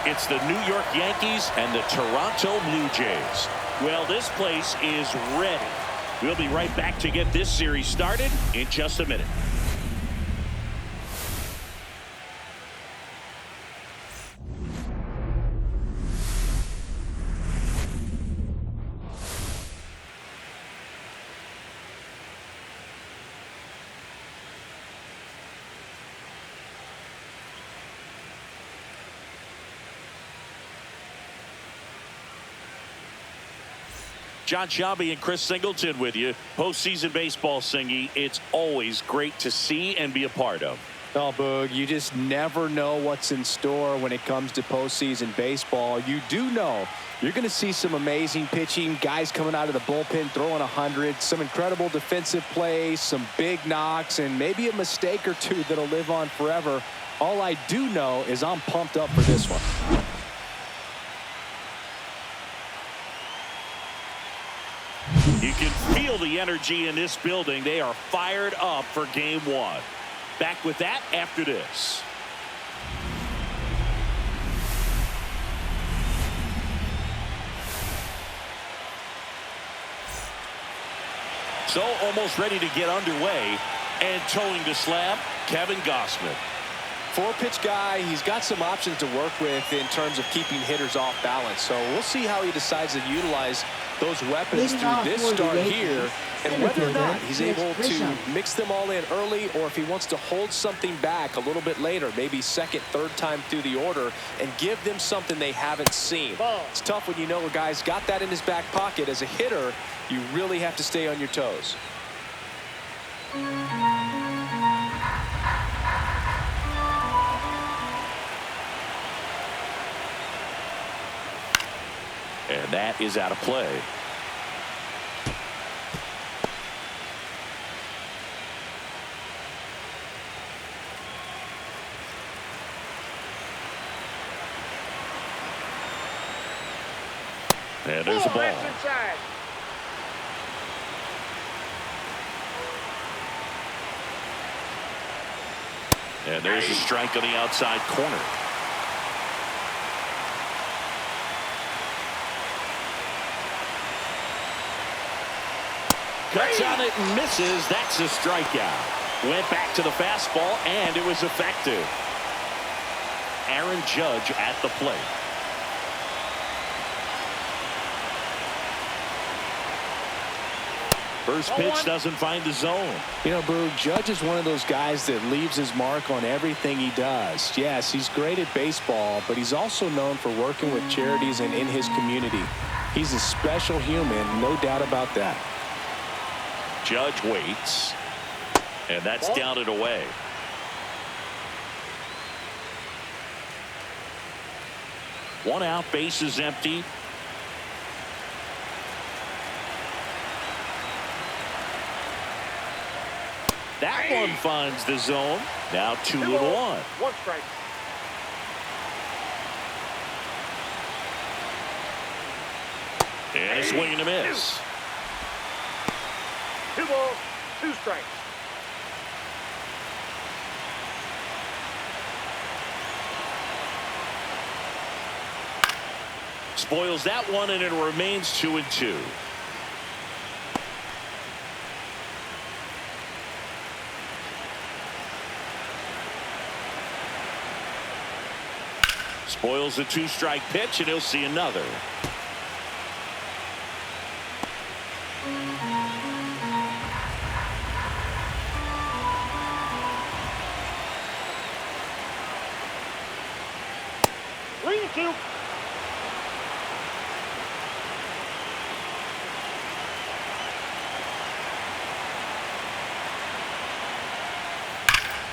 It's the New York Yankees and the Toronto Blue Jays. Well, this place is ready. We'll be right back to get this series started in just a minute. John Shabby and Chris Singleton with you. Postseason baseball, Singy. It's always great to see and be a part of. Oh, Boog, you just never know what's in store when it comes to postseason baseball. You do know you're going to see some amazing pitching, guys coming out of the bullpen throwing 100, some incredible defensive plays, some big knocks, and maybe a mistake or two that'll live on forever. All I do know is I'm pumped up for this one. You can feel the energy in this building. They are fired up for game one. Back with that after this. So almost ready to get underway. And towing the slab, Kevin Gossman. Four-pitch guy, he's got some options to work with in terms of keeping hitters off balance. So we'll see how he decides to utilize those weapons through this start here, and whether or not he's able to mix them all in early, or if he wants to hold something back a little bit later, maybe second, third time through the order, and give them something they haven't seen. It's tough when you know a guy's got that in his back pocket. As a hitter, you really have to stay on your toes. And that is out of play. And there's a ball. And there's a strike on the outside corner. Cuts on it and misses. That's a strikeout. Went back to the fastball, and it was effective. Aaron Judge at the plate. First pitch doesn't find the zone. You know, Boog, Judge is one of those guys that leaves his mark on everything he does. Yes, he's great at baseball, but he's also known for working with charities and in his community. He's a special human, no doubt about that. Judge waits, and that's down and away. One out, base is empty. That one finds the zone. Now 2-1. One strike. And a swing and a miss. 2 balls, 2 strikes. Spoils that one, and it remains 2-2. Spoils the 2-strike pitch, and he'll see another.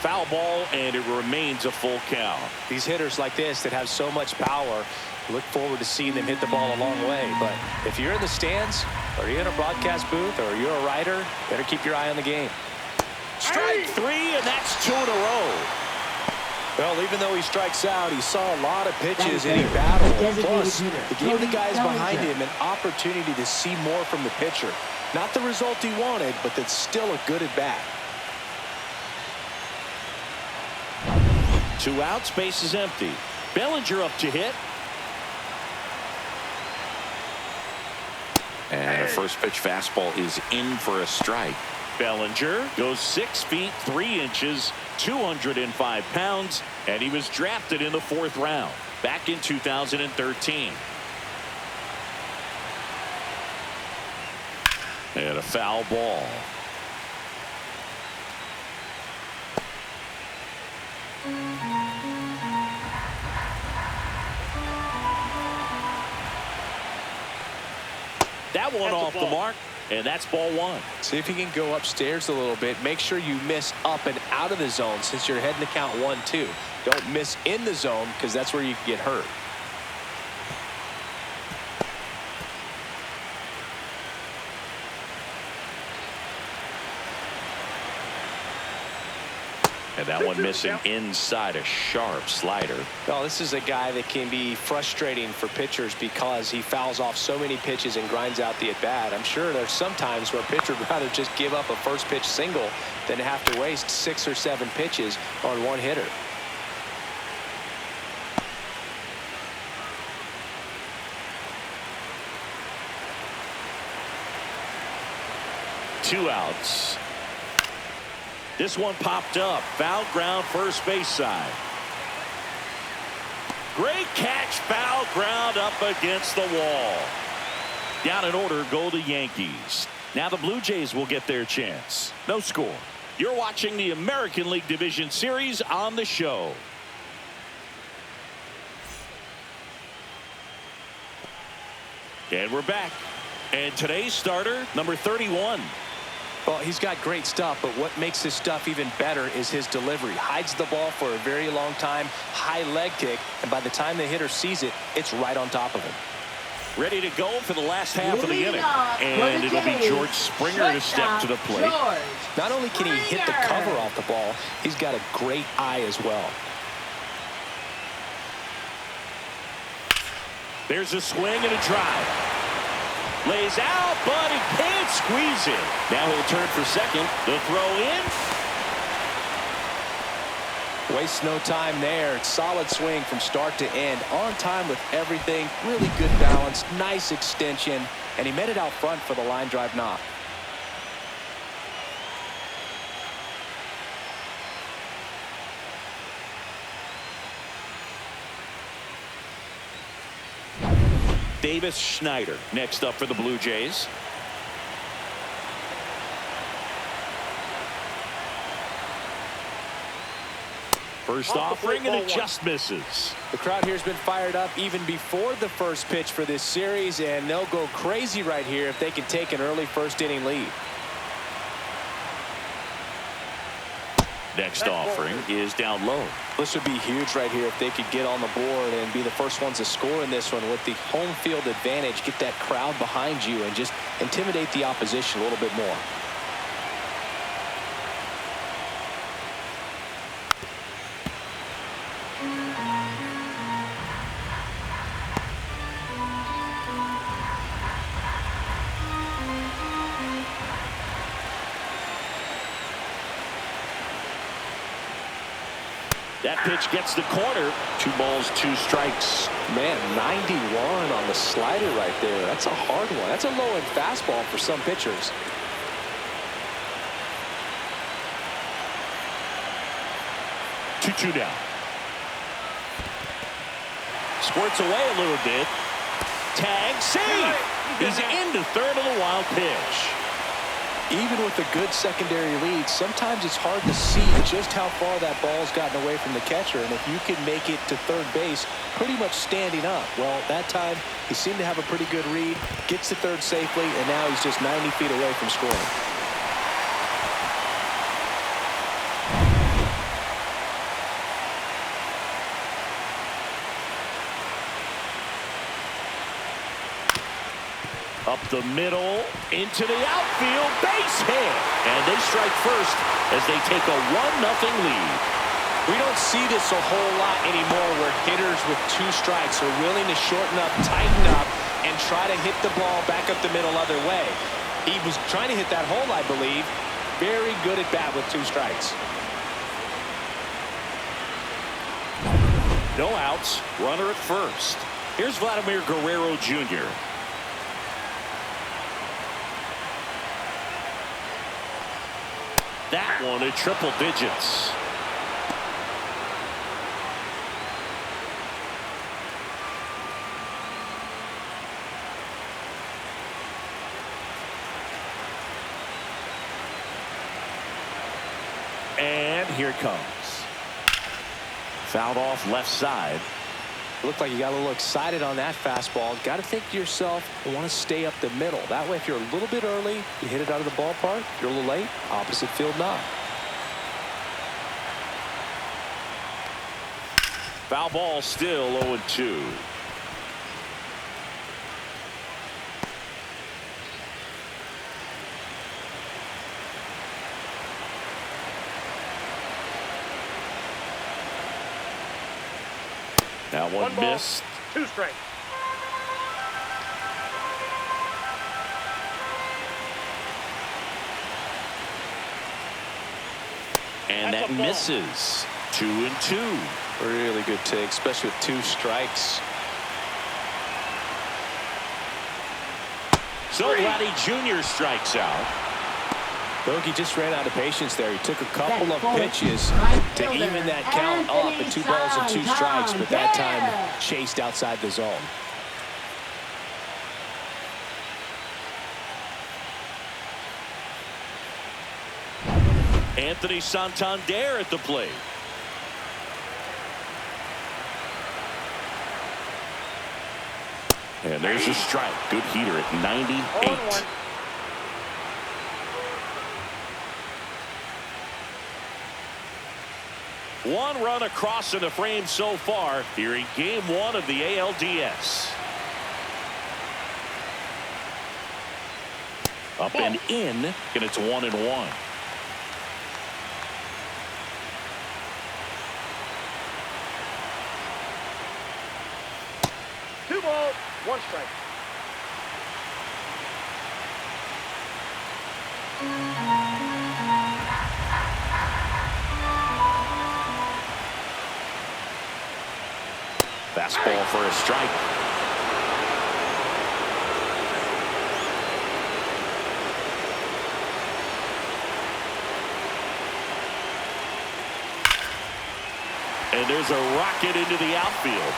Foul ball, and it remains a full count. These hitters like this that have so much power, look forward to seeing them hit the ball a long way. But if you're in the stands, or you're in a broadcast booth, or you're a writer, better keep your eye on the game. Strike 3, and that's 2 in a row. Well, even though he strikes out, he saw a lot of pitches and he battled. Plus, it gave the guys behind him an opportunity to see more from the pitcher. Not the result he wanted, but that's still a good at bat. 2 outs, base is empty. Bellinger up to hit. And a first pitch fastball is in for a strike. Bellinger goes 6 feet 3 inches, 205 pounds, and he was drafted in the 4th round back in 2013. And a foul ball. That one off the mark, and that's ball 1. See if you can go upstairs a little bit. Make sure you miss up and out of the zone since you're heading to count 1-2. Don't miss in the zone because that's where you can get hurt. And that one missing inside, a sharp slider. Well, this is a guy that can be frustrating for pitchers because he fouls off so many pitches and grinds out the at-bat. I'm sure there's some times where a pitcher would rather just give up a first pitch single than have to waste 6 or 7 pitches on one hitter. Two outs. This one popped up. Foul ground, first base side. Great catch, foul ground up against the wall. Down in order go the Yankees. Now the Blue Jays will get their chance. No score. You're watching the American League Division Series on the show. And we're back. And today's starter, number 31. Well, he's got great stuff, but what makes his stuff even better is his delivery. Hides the ball for a very long time, high leg kick, and by the time the hitter sees it, it's right on top of him. Ready to go for the last half of the inning. And it'll be George Springer to step to the plate. Not only can he hit the cover off the ball, he's got a great eye as well. There's a swing and a drive. Lays out, but he can't squeeze it. Now he'll turn for second. The throw in. Waste no time there. Solid swing from start to end. On time with everything. Really good balance. Nice extension. And he made it out front for the line drive knock. Davis Schneider next up for the Blue Jays. First offering, and it just misses. The crowd here has been fired up even before the first pitch for this series, and they'll go crazy right here if they can take an early first inning lead. Next offering is down low. This would be huge right here if they could get on the board and be the first ones to score in this one with the home field advantage. Get that crowd behind you and just intimidate the opposition a little bit more. That pitch gets the corner. 2 balls, 2 strikes. Man, 91 on the slider right there. That's a hard one. That's a low-end fastball for some pitchers. Two down. Squirts away a little bit. Tag, save. He's into third on the wild pitch. Even with a good secondary lead, sometimes it's hard to see just how far that ball's gotten away from the catcher. And if you can make it to third base pretty much standing up, well, that time he seemed to have a pretty good read, gets to third safely, and now he's just 90 feet away from scoring. Up the middle, into the outfield, base hit. And they strike first as they take a 1-0 lead. We don't see this a whole lot anymore where hitters with 2 strikes are willing to shorten up, tighten up, and try to hit the ball back up the middle other way. He was trying to hit that hole, I believe. Very good at bat with 2 strikes. No outs, runner at first. Here's Vladimir Guerrero Jr. That one at triple digits. And here it comes. Fouled off left side. Looked like you got a little excited on that fastball. Got to think to yourself, I want to stay up the middle. That way, if you're a little bit early, you hit it out of the ballpark. If you're a little late, opposite field knock. Foul ball, still 0-2. Now one missed. 2 strikes. And that misses. 2-2. Really good take, especially with 2 strikes. So Vladdy Jr. strikes out. Bogey just ran out of patience there. He took a couple of pitches to even that count up at 2 balls and 2 strikes, but that time chased outside the zone. Anthony Santander at the plate. And there's a strike. Good heater at 98. One run across in the frame so far here in game 1 of the ALDS. Up and in, and it's 1-1. Two balls, 1 strike. Fastball for a strike. And there's a rocket into the outfield.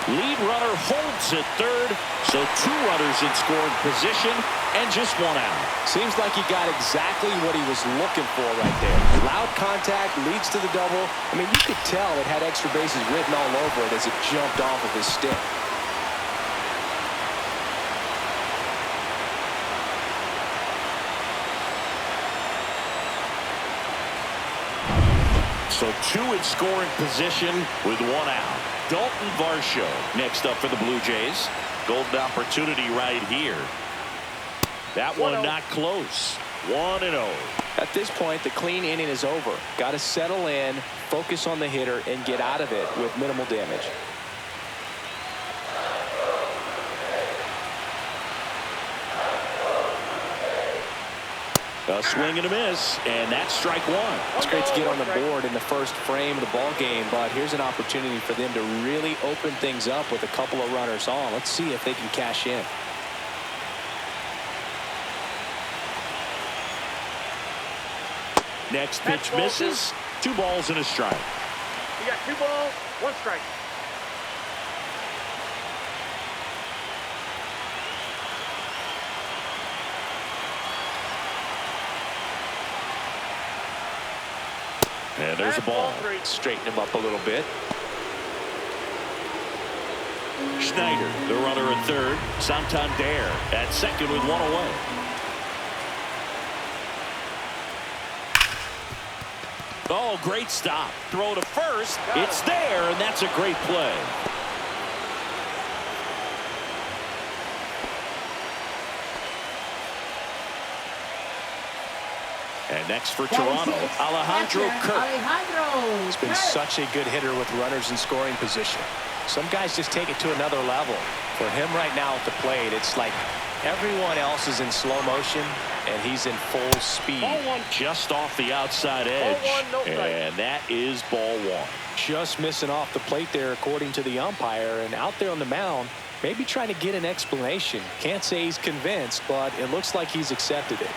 Lead runner holds at third, so 2 runners in scoring position and just 1 out. Seems like he got exactly what he was looking for right there. Loud contact leads to the double. I mean, you could tell it had extra bases written all over it as it jumped off of his stick. So 2 in scoring position with 1 out. Dalton Varsho next up for the Blue Jays. Golden opportunity right here. That one not close. 1-0. At this point, the clean inning is over. Got to settle in, focus on the hitter, and get out of it with minimal damage. A swing and a miss, and that's strike 1. It's great to get on the board in the first frame of the ball game, but here's an opportunity for them to really open things up with a couple of runners on. Let's see if they can cash in. Next pitch misses. 2 balls and a strike. You got 2 balls, 1 strike. And there's a ball. Straighten him up a little bit. Schneider, the runner at third. Santander at second with 1 away. Oh, great stop. Throw to first. It's there, and that's a great play. And next for Toronto, Alejandro Kirk. He's been such a good hitter with runners in scoring position. Some guys just take it to another level. For him right now at the plate, it's like everyone else is in slow motion, and he's in full speed. Ball one. Just off the outside edge. Ball one, no strike. And that is ball one. Just missing off the plate there, according to the umpire, and out there on the mound, maybe trying to get an explanation. Can't say he's convinced, but it looks like he's accepted it.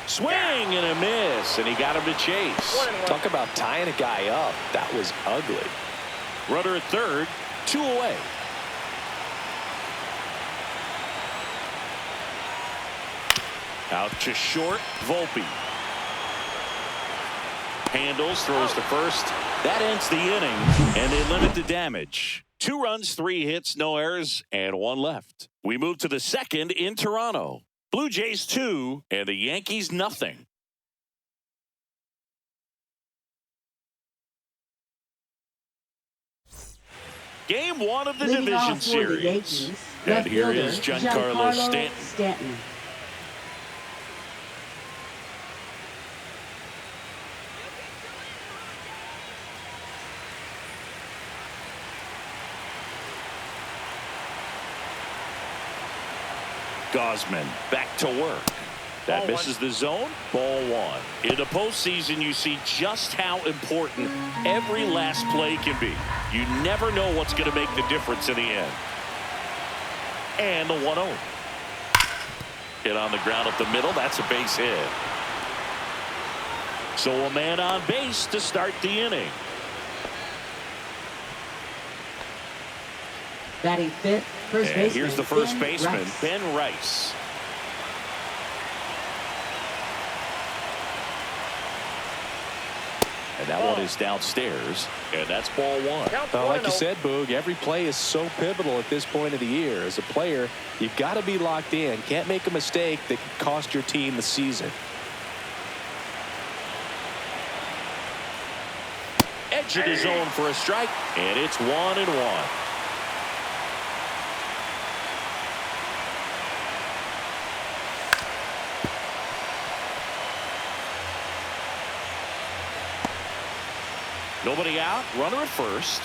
Swing and a miss, and he got him to chase. Talk about tying a guy up. That was ugly. Runner at third, 2 away. Out to short, Volpe. Handles, throws to first. That ends the inning, and they limit the damage. 2 runs, 3 hits, no errors, and 1 left. We move to the second in Toronto. Blue Jays 2, and the Yankees nothing. Game 1 of the division series. And here is Giancarlo Stanton. Gosman back to work. That misses the zone. Ball 1. In the postseason, you see just how important every last play can be. You never know what's going to make the difference in the end. And the 1-0. Hit on the ground up the middle. That's a base hit. So a man on base to start the inning. Batting fifth, first baseman. Here's the first baseman, Ben Rice. And that one is downstairs, and that's ball 1. Like you said, Boog, every play is so pivotal at this point of the year. As a player, you've got to be locked in. Can't make a mistake that could cost your team the season. Edge of the zone for a strike, and it's 1-1. Nobody out, runner at first.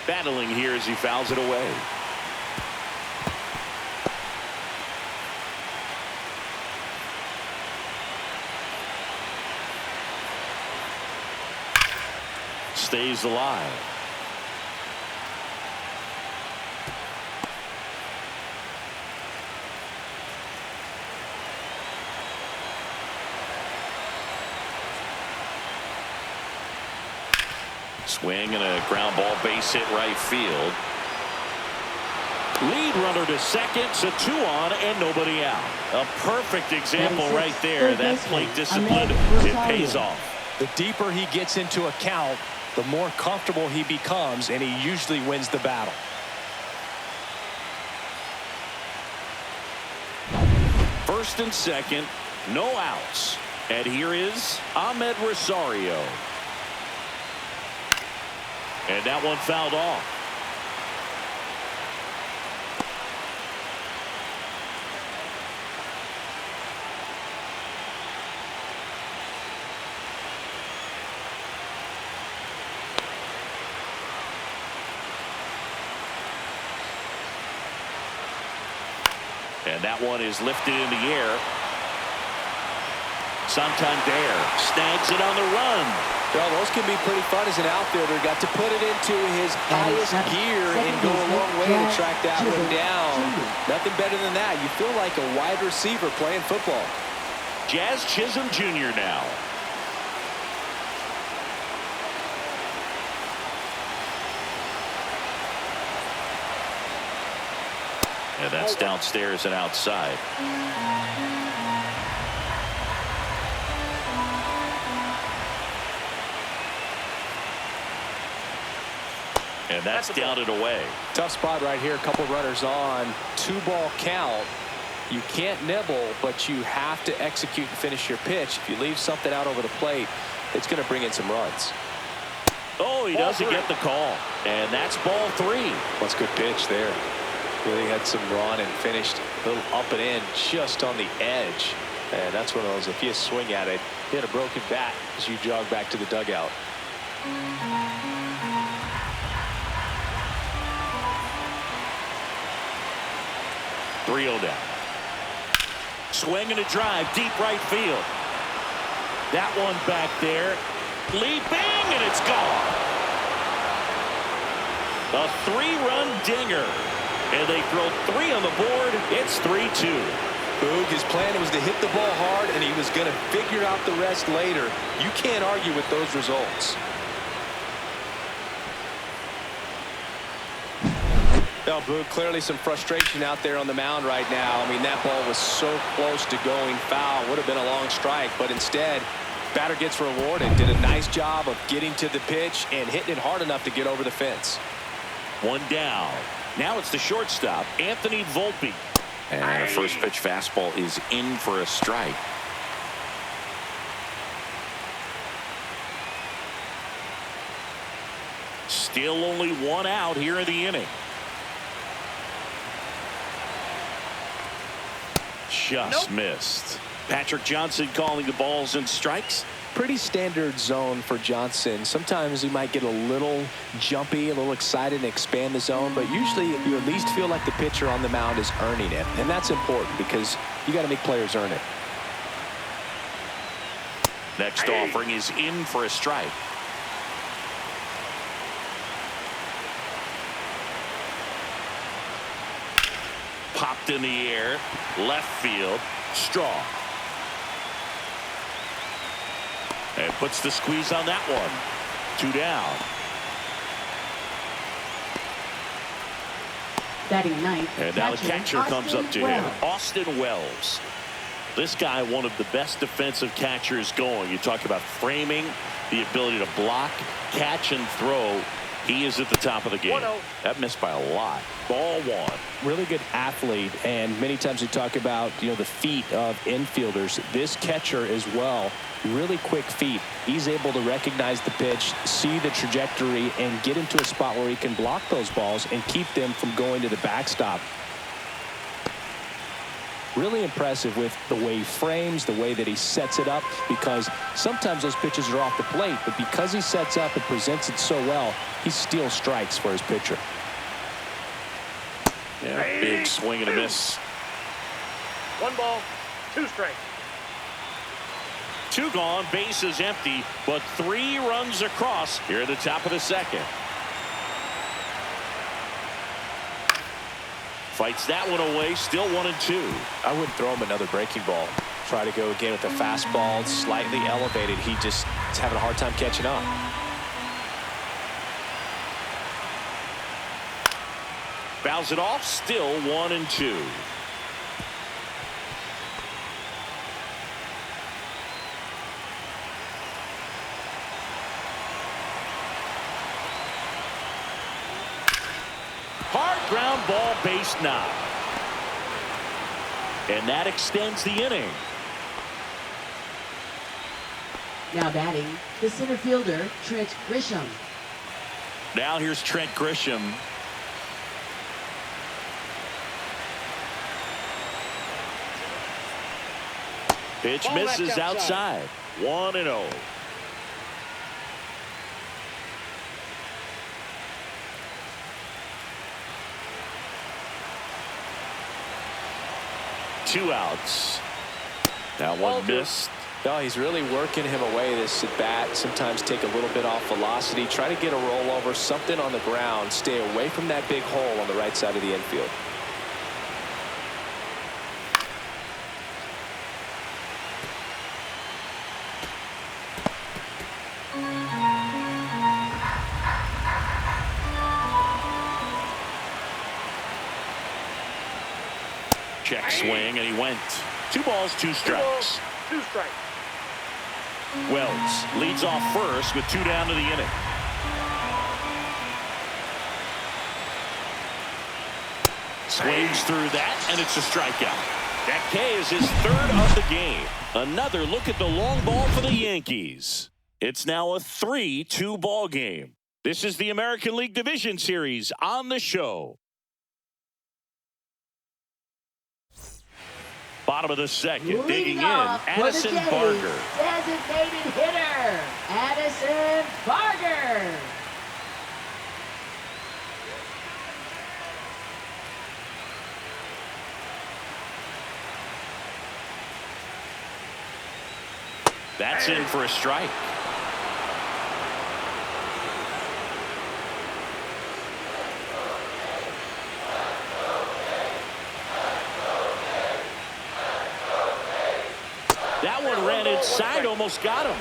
Battling here as he fouls it away. Stays alive. Swing and a ground ball, base hit right field. Lead runner to second, so 2 on and nobody out. A perfect example right there. That plate discipline, it pays off. The deeper he gets into a count, the more comfortable he becomes, and he usually wins the battle. First and second, no outs. And here is Ahmed Rosario. And that one fouled off. And that one is lifted in the air. Santander snags it on the run. Well, those can be pretty fun as an outfielder. Got to put it into his highest gear and go a long way to track that one down. Nothing better than that. You feel like a wide receiver playing football. Jazz Chisholm Jr. now. And that's downstairs and outside. And that's down and away. Tough spot right here. A couple runners on. 2-ball count. You can't nibble, but you have to execute and finish your pitch. If you leave something out over the plate, it's going to bring in some runs. Oh, he doesn't get the call. And that's ball 3. That's a good pitch there. Really had some run and finished a little up and in just on the edge. And that's one of those, if you swing at it, hit a broken bat as you jog back to the dugout. 3-0 down. Swing and a drive, deep right field. That one back there. Leaping, and it's gone. A 3-run dinger. And they throw 3 on the board. It's 3-2. Boog, his plan was to hit the ball hard, and he was going to figure out the rest later. You can't argue with those results. Now, Boog, clearly some frustration out there on the mound right now. I mean, that ball was so close to going foul. Would have been a long strike, but instead, batter gets rewarded. Did a nice job of getting to the pitch and hitting it hard enough to get over the fence. 1 down. Now it's the shortstop, Anthony Volpe. And a first pitch fastball is in for a strike. Still only 1 out here in the inning. Just missed. Patrick Johnson calling the balls and strikes. Pretty standard zone for Johnson. Sometimes he might get a little jumpy, a little excited and expand the zone, but usually you at least feel like the pitcher on the mound is earning it, and that's important because you got to make players earn it. Next offering is in for a strike. Popped in the air, left field, Straw. And puts the squeeze on that one. 2 down. Batting ninth. And now the catcher comes up to him. Austin Wells. This guy, one of the best defensive catchers going. You talk about framing, the ability to block, catch, and throw. He is at the top of the game. That missed by a lot. Ball 1. Really good athlete, and many times we talk about, the feet of infielders. This catcher as well, really quick feet. He's able to recognize the pitch, see the trajectory, and get into a spot where he can block those balls and keep them from going to the backstop. Really impressive with the way he frames, the way that he sets it up, because sometimes those pitches are off the plate, but because he sets up and presents it so well, he steals strikes for his pitcher. Yeah, big swing and a miss. 1 ball, 2 strikes. 2 gone, base is empty, but 3 runs across here at the top of the 2nd. Fights that one away, still 1-2. I wouldn't throw him another breaking ball. Try to go again with the fastball, slightly elevated. He just is having a hard time catching up. Fouls it off, still 1-2. Hard ground ball, base knock. And that extends the inning. Now batting, the center fielder, Trent Grisham. Now here's Trent Grisham. Pitch misses outside. 1-0. Two outs. That one missed. No, he's really working him away this at bat. Sometimes take a little bit off velocity. Try to get a rollover, something on the ground. Stay away from that big hole on the right side of the infield. Check swing, and he went. 2 balls, 2 strikes. 2 strikes. Wells leads off first with 2 down to the inning. Swings through that, and it's a strikeout. That K is his 3rd of the game. Another look at the long ball for the Yankees. It's now a 3-2 ball game. This is the American League Division Series on the show. Bottom of the 2nd, digging in, Addison Barger. Designated hitter, pitcher, Addison Barger. That's in for a strike. That one ran inside, almost got him.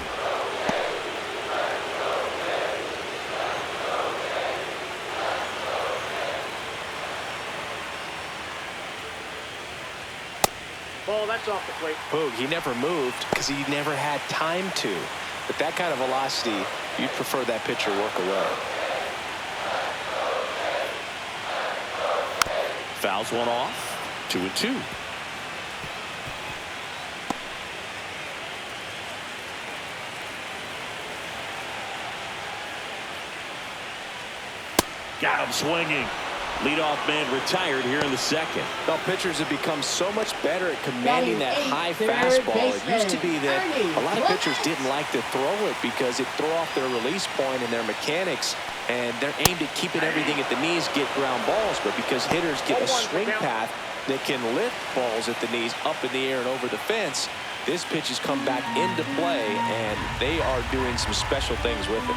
Ball, that's off the plate. Boog, he never moved because he never had time to. But that kind of velocity, you'd prefer that pitcher work away. Fouls one off. 2-2. Got him swinging. Leadoff man retired here in the second. Well, pitchers have become so much better at commanding that high fastball. It used to be that a lot of pitchers didn't like to throw it because it threw off their release point and their mechanics, and they're aimed at keeping everything at the knees, get ground balls. But because hitters get a swing path that can lift balls at the knees up in the air and over the fence, this pitch has come back into play, and they are doing some special things with it.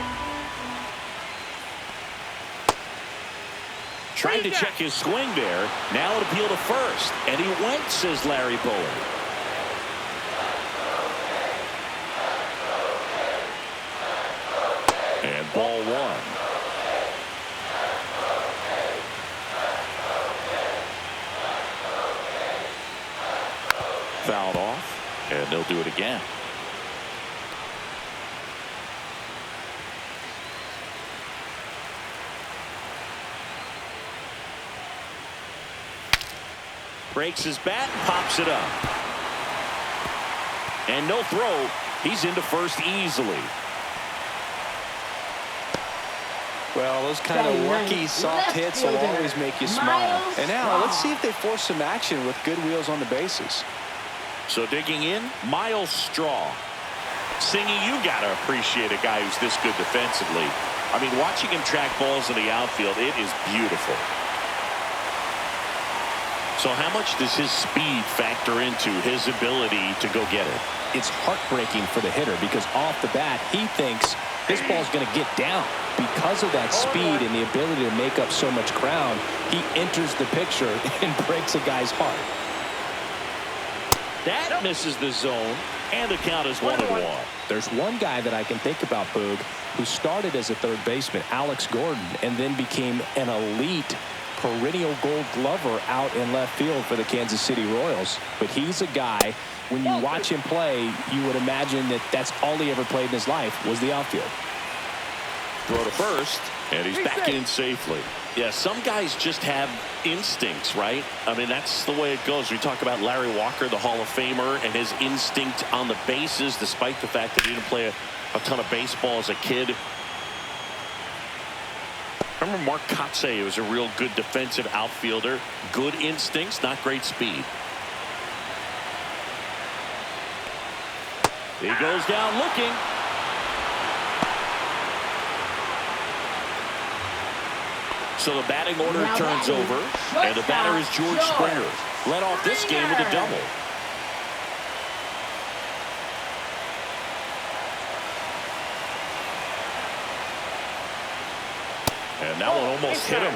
Trying to check his swing there. Now an appeal to first. And he went, says Larry Bullard. And ball one. Fouled off. And they'll do it again. Breaks his bat and pops it up. And no throw. He's into first easily. Well, those kind of rookie soft hits will always make you smile. And now let's see if they force some action with good wheels on the bases. So digging in, Miles Straw. Singing, you got to appreciate a guy who's this good defensively. I mean, watching him track balls in the outfield, it is beautiful. So how much does his speed factor into his ability to go get it? It's heartbreaking for the hitter because off the bat, he thinks this ball's going to get down. Because of that speed and the ability to make up so much ground, he enters the picture and breaks a guy's heart. That misses the zone, and the count is 1-1. There's one guy that I can think about, Boog, who started as a third baseman, Alex Gordon, and then became an elite perennial gold glover out in left field for the Kansas City Royals. But he's a guy, when you watch him play, you would imagine that that's all he ever played in his life was the outfield. Throw to first, and he's back in safely. Yeah, some guys just have instincts, right? I mean, that's the way it goes. We talk about Larry Walker, the Hall of Famer, and his instinct on the bases, despite the fact that he didn't play a ton of baseball as a kid. Remember Mark Kotsay was a real good defensive outfielder. Good instincts, not great speed. He goes down looking. So the batting order turns over, and the batter is George Springer. Led off this game with a double. And that one almost hit him.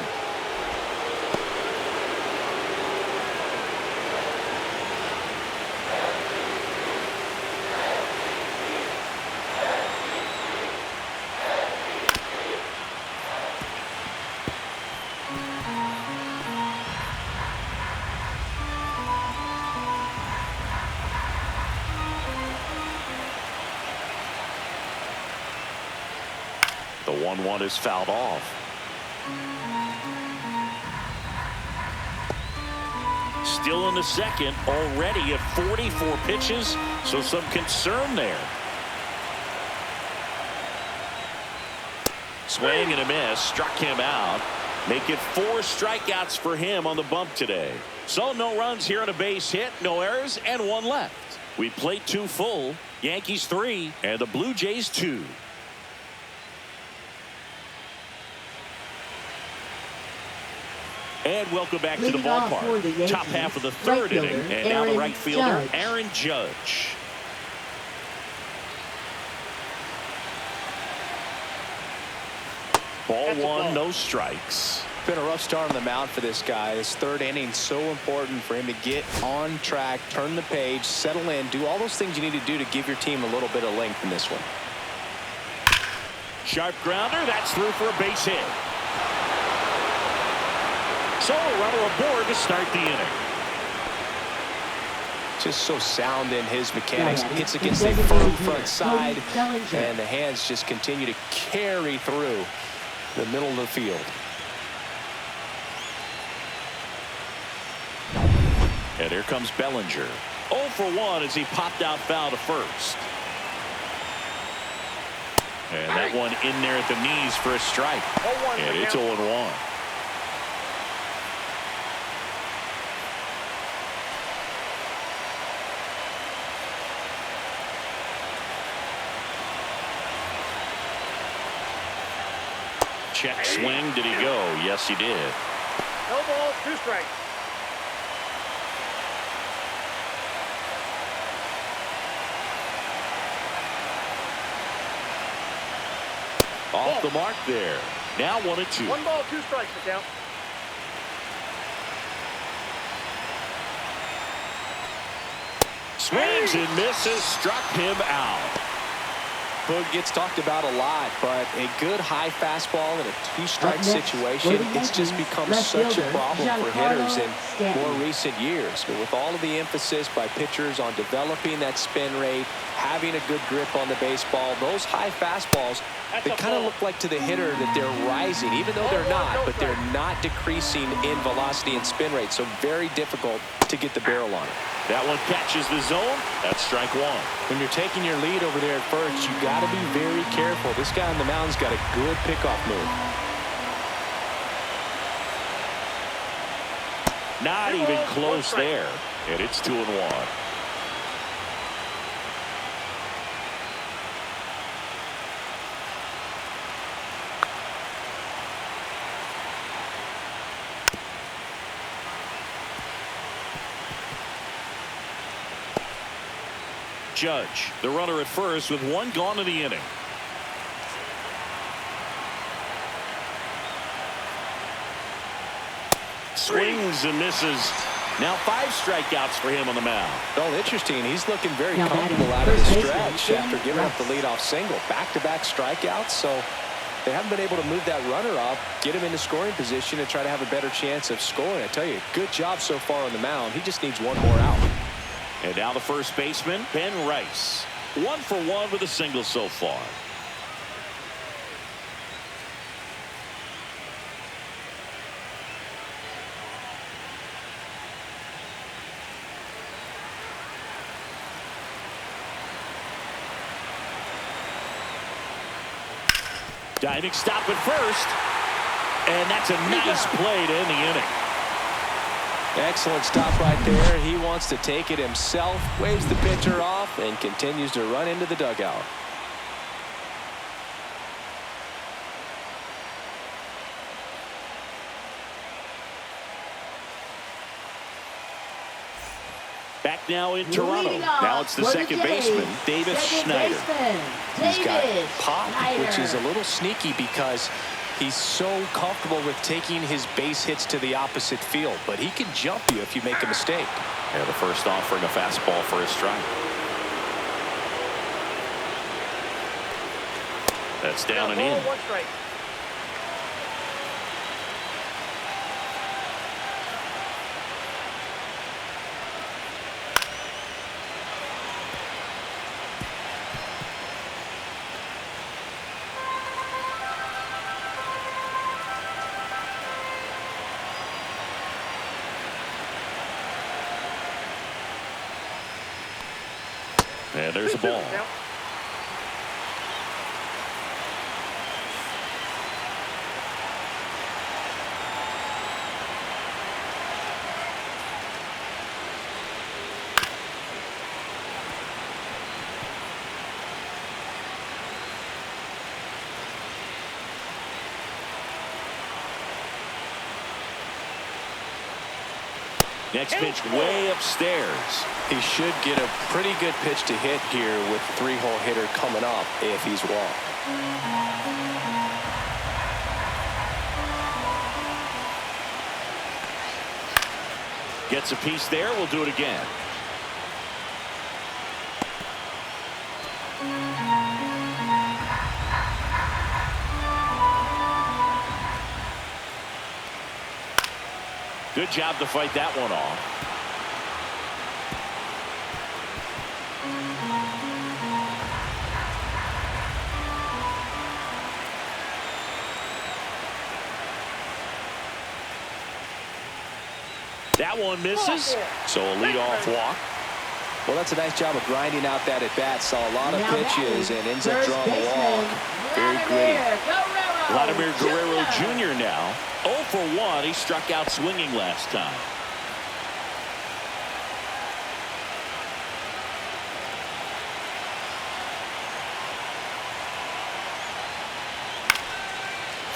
The 1-1 is fouled off. Still in the second, already at 44 pitches, so some concern there. Swing and a miss, struck him out. Make it 4 strikeouts for him on the bump today. So no runs here on a base hit, no errors, and 1 left. We played 2 full. Yankees 3 and the Blue Jays 2. And welcome back to the ballpark. Top half of the 3rd inning. And now the right fielder, Aaron Judge. Ball 1, no strikes. Been a rough start on the mound for this guy. This 3rd inning so important for him to get on track, turn the page, settle in, do all those things you need to do to give your team a little bit of length in this one. Sharp grounder. That's through for a base hit. So a runner aboard to start the inning. Just so sound in his mechanics. Hits against a firm front side, and the hands just continue to carry through the middle of the field. And here comes Bellinger. 0 for 1 as he popped out foul to first. And that one in there at the knees for a strike. And it's 0-1. Check swing. Did he go? Yes, he did. No ball, 2 strikes. Off the mark there. Now 1-2. 1 ball, 2 strikes to count. Swings and misses. Struck him out. Boog gets talked about a lot, but a good high fastball in a 2-strike situation, it's just become such a problem for hitters in more recent years. But with all of the emphasis by pitchers on developing that spin rate, having a good grip on the baseball, those high fastballs, they kind of look like to the hitter that they're rising, even though they're not, but they're not decreasing in velocity and spin rate. So very difficult to get the barrel on it. That one catches the zone. That's strike 1. When you're taking your lead over there at first, you got to be very careful. This guy on the mound's got a good pickoff move. Not even close there. And it's 2-1. Judge, the runner at first with 1 gone in the inning. Swings and misses. Now 5 strikeouts for him on the mound. Well, interesting. He's looking very comfortable out of the stretch after giving up the leadoff single. Back-to-back strikeouts, so they haven't been able to move that runner up, get him into scoring position, and try to have a better chance of scoring. I tell you, good job so far on the mound. He just needs 1 more out. And now the first baseman, Ben Rice. 1 for 1 with a single so far. Diving stop at first. And that's a nice play to end the inning. Excellent stop right there. He wants to take it himself, waves the pitcher off, and continues to run into the dugout. Back now in Toronto. Now it's the second baseman, Davis Schneider. He's got pop, which is a little sneaky because he's so comfortable with taking his base hits to the opposite field, but he can jump you if you make a mistake. Yeah, the first offering a fastball for a strike. That's down and in. 1 strike. And there's a ball. Next pitch way upstairs. He should get a pretty good pitch to hit here with the 3-hole hitter coming up if he's walked. Gets a piece there. We'll do it again. Good job to fight that one off. That one misses. So a leadoff walk. Well, that's a nice job of grinding out that at bat. Saw a lot of pitches and ends up drawing a walk. Very gritty. Vladimir Guerrero Jr. now 0 for 1. He struck out swinging last time.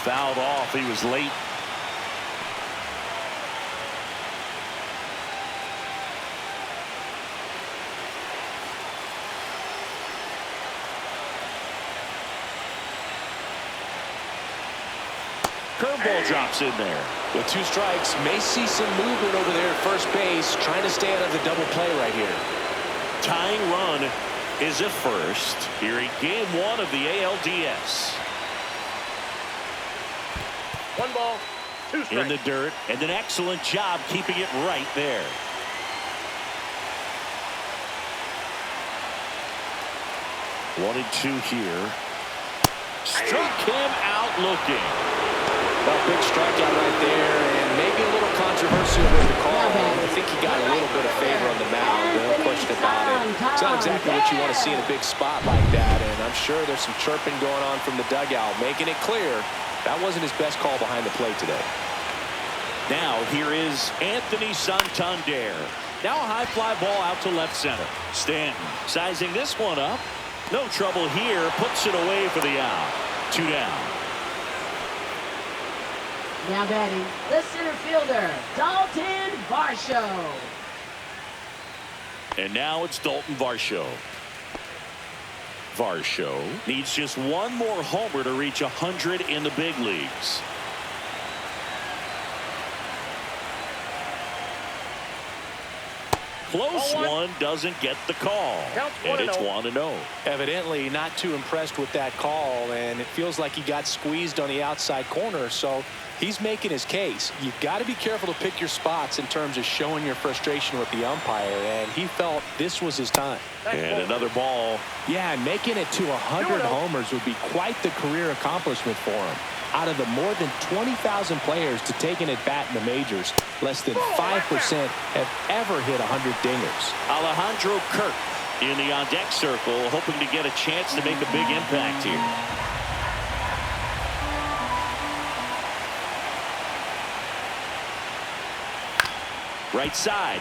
Fouled off. He was late. Curveball drops in there. With 2 strikes, may see some movement over there at first base, trying to stay out of the double play right here. Tying run is at first here in game 1 of the ALDS. 1 ball, 2 strikes. In the dirt, and an excellent job keeping it right there. One and 2 here. Struck him out looking. Well, big strikeout right there, and maybe a little controversial with the call. I think he got a little bit of favor on the mound. No question about it. It's not exactly what you want to see in a big spot like that, and I'm sure there's some chirping going on from the dugout, making it clear that wasn't his best call behind the plate today. Now here is Anthony Santander. Now a high fly ball out to left center. Stanton sizing this one up. No trouble here. Puts it away for the out. 2 down. Now batting, the center fielder, Dalton Varsho. And now it's Dalton Varsho. Varsho needs just one more homer to reach 100 in the big leagues. Close one doesn't get the call. And it's 1-0. Evidently not too impressed with that call, and it feels like he got squeezed on the outside corner, so he's making his case. You've got to be careful to pick your spots in terms of showing your frustration with the umpire, and he felt this was his time. And another ball. Yeah, and making it to 100 homers would be quite the career accomplishment for him. Out of the more than 20,000 players to take an at-bat in the majors, less than 5% have ever hit 100 dingers. Alejandro Kirk in the on-deck circle, hoping to get a chance to make a big impact here. Right side.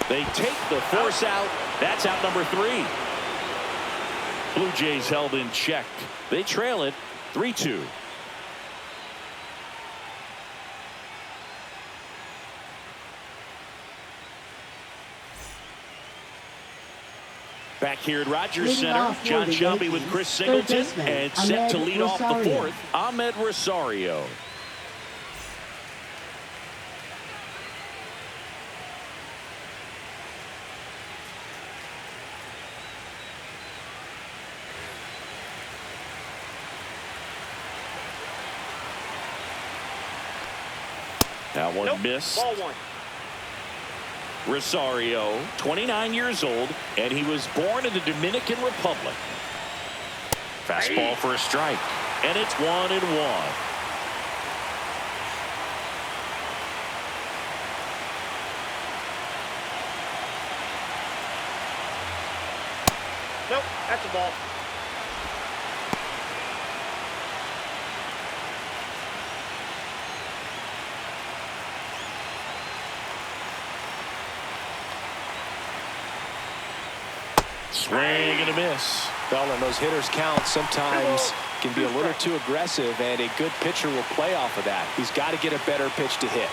They take the force out. That's out number 3. Blue Jays held in check. They trail it 3-2. Back here at Rogers Center, John Shelby with Chris Singleton, and set to lead off the 4th, Ahmed Rosario. That one missed. Ball 1. Rosario, 29 years old, and he was born in the Dominican Republic. Fastball for a strike, and it's 1-1. Nope, that's a ball. Swing and a miss. Well, and those hitters count sometimes can be a little too aggressive, and a good pitcher will play off of that. He's got to get a better pitch to hit.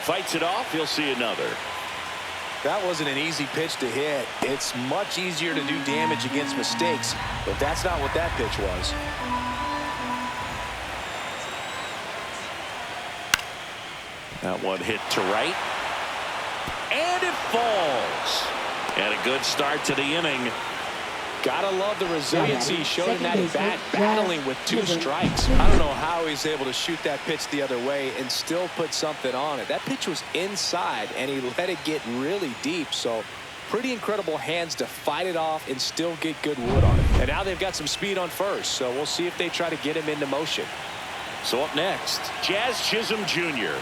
Fights it off. He'll see another. That wasn't an easy pitch to hit. It's much easier to do damage against mistakes, but that's not what that pitch was. That one hit to right. And it falls. And a good start to the inning. Gotta love the resiliency he showed in that bat, battling with 2 strikes. I don't know how he's able to shoot that pitch the other way and still put something on it. That pitch was inside, and he let it get really deep. So pretty incredible hands to fight it off and still get good wood on it. And now they've got some speed on first, so we'll see if they try to get him into motion. So up next, Jazz Chisholm Jr.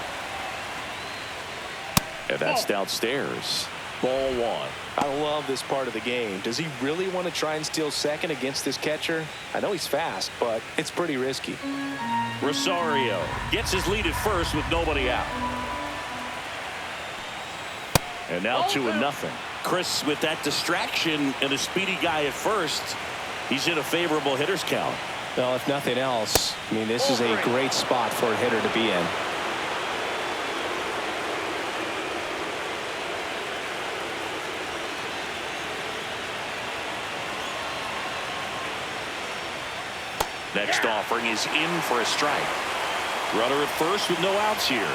And that's downstairs. Ball 1. I love this part of the game. Does he really want to try and steal second against this catcher? I know he's fast, but it's pretty risky. Rosario gets his lead at first with nobody out. And now 2-0. Chris, with that distraction and a speedy guy at first, he's in a favorable hitter's count. Well, if nothing else, I mean, this is a great spot for a hitter to be in. Next offering is in for a strike. Runner at first with no outs here.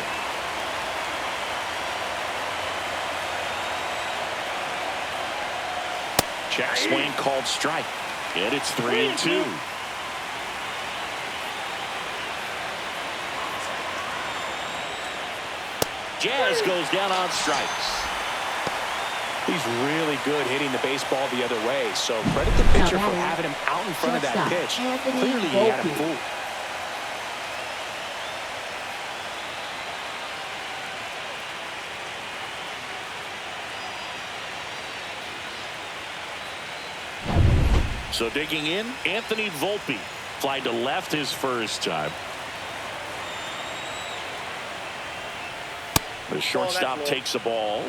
Check swing called strike. And it's 3-2. Jazz goes down on strikes. He's really good hitting the baseball the other way, so credit the pitcher for having him out in front of that pitch. Clearly he had him fooled. So digging in, Anthony Volpe flied to left his first time. The shortstop takes a ball.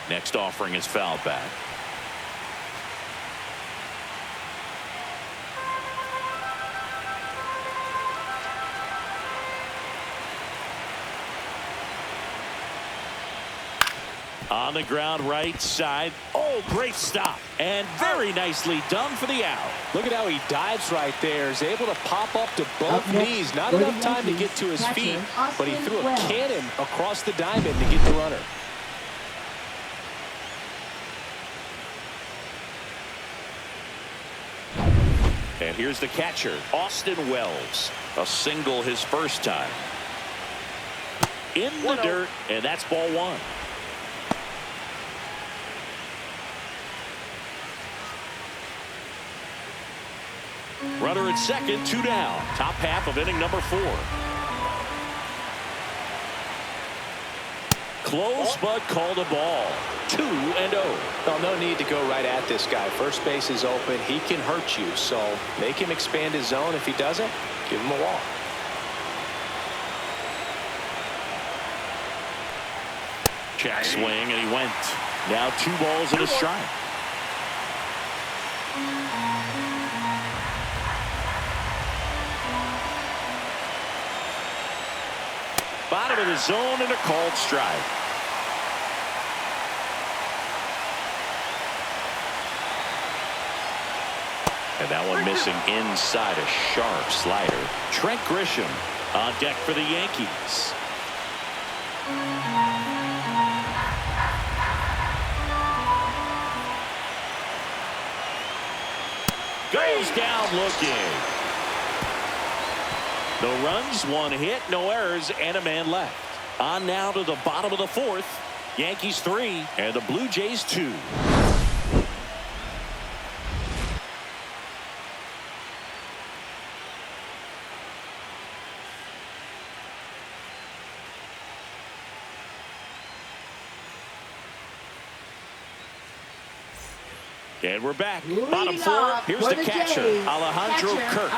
Next offering is fouled back. On the ground right side. Oh, great stop. And very nicely done for the out. Look at how he dives right there. Is able to pop up to both knees. Not enough time to get to his feet, but he threw a cannon across the diamond to get the runner. And here's the catcher, Austin Wells. A single his first time. In the dirt, and that's ball 1. Runner at second, 2 down. Top half of inning number 4. Close, but called a ball. 2-0. Well, no need to go right at this guy. First base is open. He can hurt you, so make him expand his zone. If he doesn't, give him a walk. Check swing, and he went. Now 2 balls and a strike. Bottom of the zone and a called strike. And that one missing inside, a sharp slider. Trent Grisham on deck for the Yankees. Goes down looking. No runs, 1 hit, no errors, and a man left. On now to the bottom of the 4th. Yankees 3 and the Blue Jays 2. And we're back. Bottom 4. Here's the catcher, Alejandro Kirk.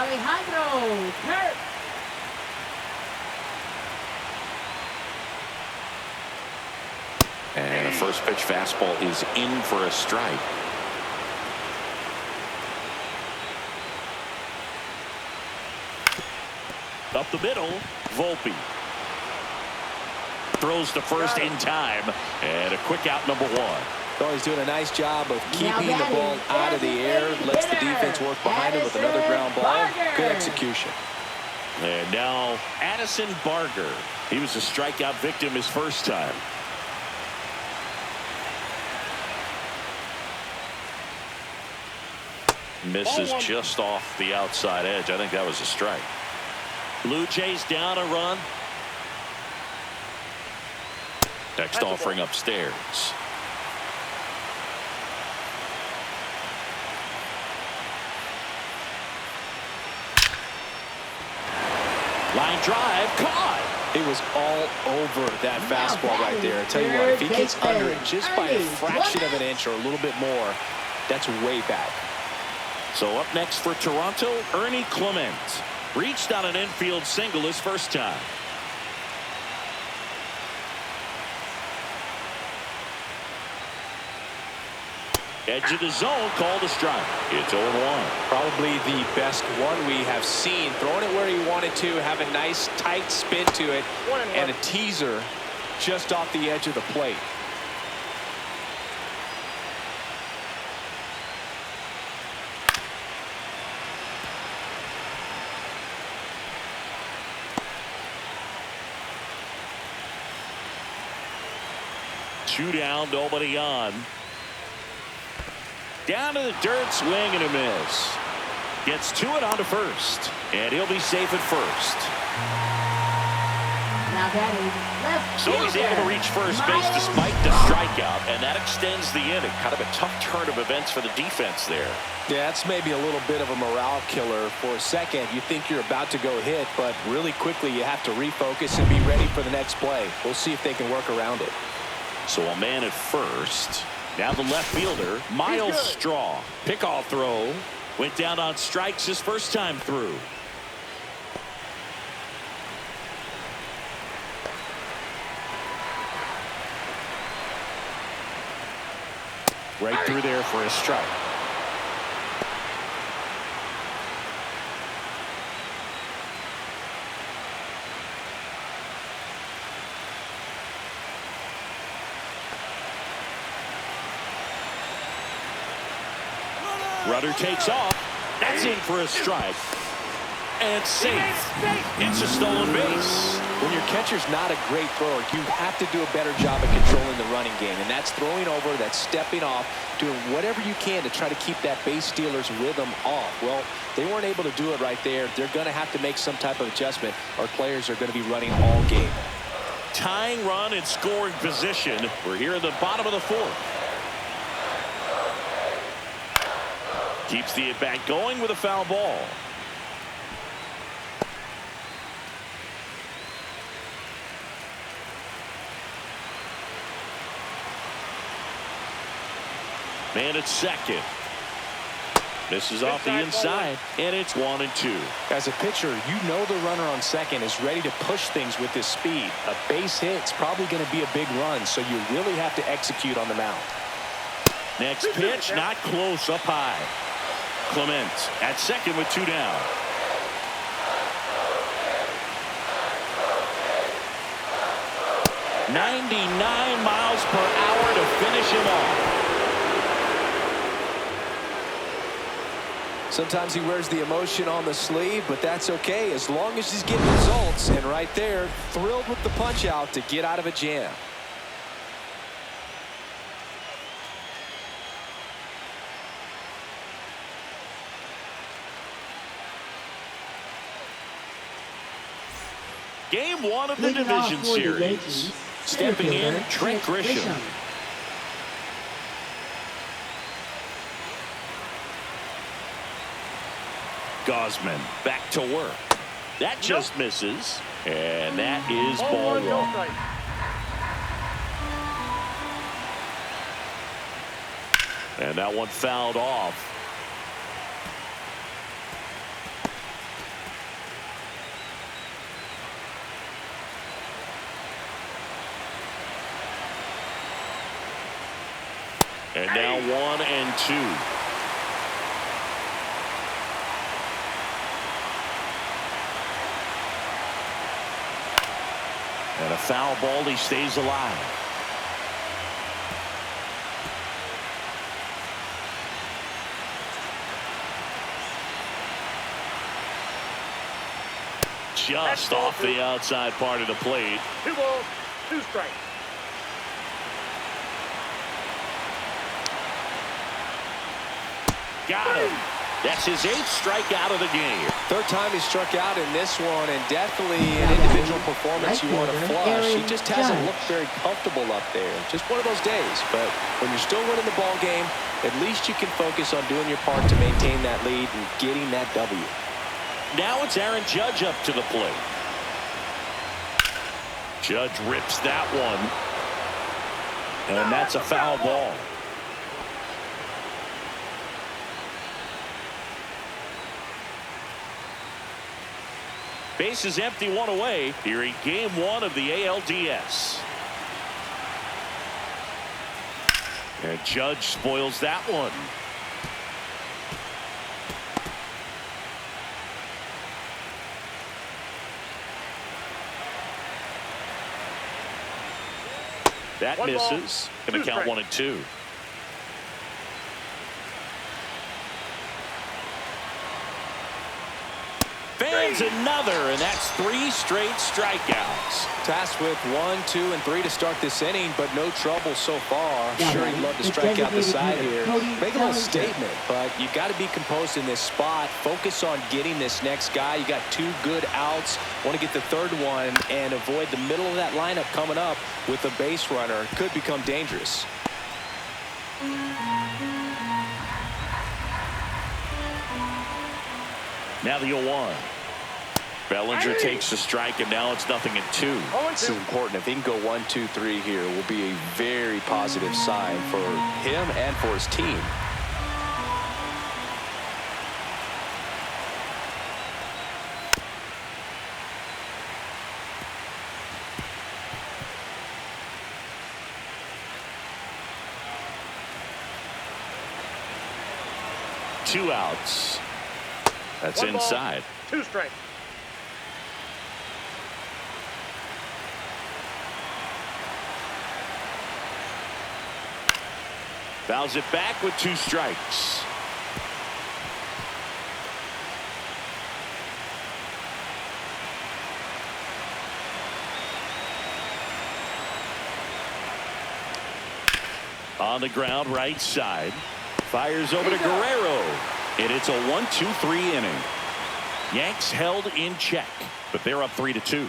First pitch fastball is in for a strike. Up the middle, Volpe. Throws to first in time, and a quick out, number one. Oh, he's doing a nice job of keeping the ball out of the air. Lets the defense work behind him with another ground ball. Good execution. And now Addison Barger. He was a strikeout victim his first time. Misses just off the outside edge. I think that was a strike. Blue Jays down a run. Next offering upstairs. Line drive caught. It was all over that fastball right there. I tell you what, if he gets under it just by a fraction of an inch or a little bit more, that's way back. So up next for Toronto, Ernie Clement. Reached on an infield single his first time. Edge of the zone, called a strike. It's 0-1. Probably the best one we have seen. Throwing it where he wanted to, have a nice tight spin to it, and a teaser just off the edge of the plate. Two down, nobody on. Down to the dirt, swing and a miss. Gets to it onto first, and he'll be safe at first. Now batting left So he's able to reach first base despite the strikeout, and that extends the inning. Kind of a tough turn of events for the defense there. Yeah, that's maybe a little bit of a morale killer. For a second, you think you're about to go hit, but really quickly you have to refocus and be ready for the next play. We'll see if they can work around it. So a man at first. Now the left fielder, Miles Straw. Pickoff throw. Went down on strikes his first time through. Right through there for a strike. Rudder takes off. That's in for a strike. And safe. It's a stolen base. When your catcher's not a great thrower, you have to do a better job of controlling the running game. And that's throwing over, that's stepping off, doing whatever you can to try to keep that base stealer's rhythm off. Well, they weren't able to do it right there. They're going to have to make some type of adjustment. Our players are going to be running all game. Tying run in scoring position. We're here in the bottom of the fourth. Keeps the at-bat going with a foul ball. Man at second. Misses off the inside, and it's 1-2. As a pitcher, you know the runner on second is ready to push things with his speed. A base hit's probably going to be a big run, so you really have to execute on the mound. Next pitch, not close, up high. Clement at second with two down. .99 miles per hour to finish him off. Sometimes he wears the emotion on the sleeve, but that's okay as long as he's getting results. And right there, thrilled with the punch out to get out of a jam. Game one of the division series. Stepping in, Trent Grisham. Gosman back to work. That just misses. And that is ball one. And that one fouled off. And now 1-2. And a foul ball. He stays alive. Just off the outside part of the plate. 2 balls, 2 strikes. Got him. That's his 8th strikeout of the game. Third time he struck out in this one, and definitely an individual performance you want to flush. He just hasn't looked very comfortable up there. Just one of those days. But when you're still winning the ball game, at least you can focus on doing your part to maintain that lead and getting that W. Now it's Aaron Judge up to the plate. Judge rips that one. And that's a foul ball. Base is empty, 1 away here in game 1 of the ALDS. And Judge spoils that one. That misses. Going to count 1-2. Fans another, and that's 3 straight strikeouts. Tasked with 1, 2, and 3 to start this inning, but no trouble so far. Sure, he'd love to strike out the side here. Make a little statement, but you got to be composed in this spot. Focus on getting this next guy. You got 2 good outs. Want to get the 3rd one and avoid the middle of that lineup coming up with a base runner. Could become dangerous. Now the 0-1. Bellinger takes the strike, and now it's 0-2. This is important. If he can go 1, 2, 3 here, will be a very positive sign for him and for his team. Two outs. That's 1 ball, inside. 2 strikes. Fouls it back with 2 strikes. On the ground, right side. Fires over to Guerrero. And it's a 1-2-3 inning. Yanks held in check, but they're up 3-2.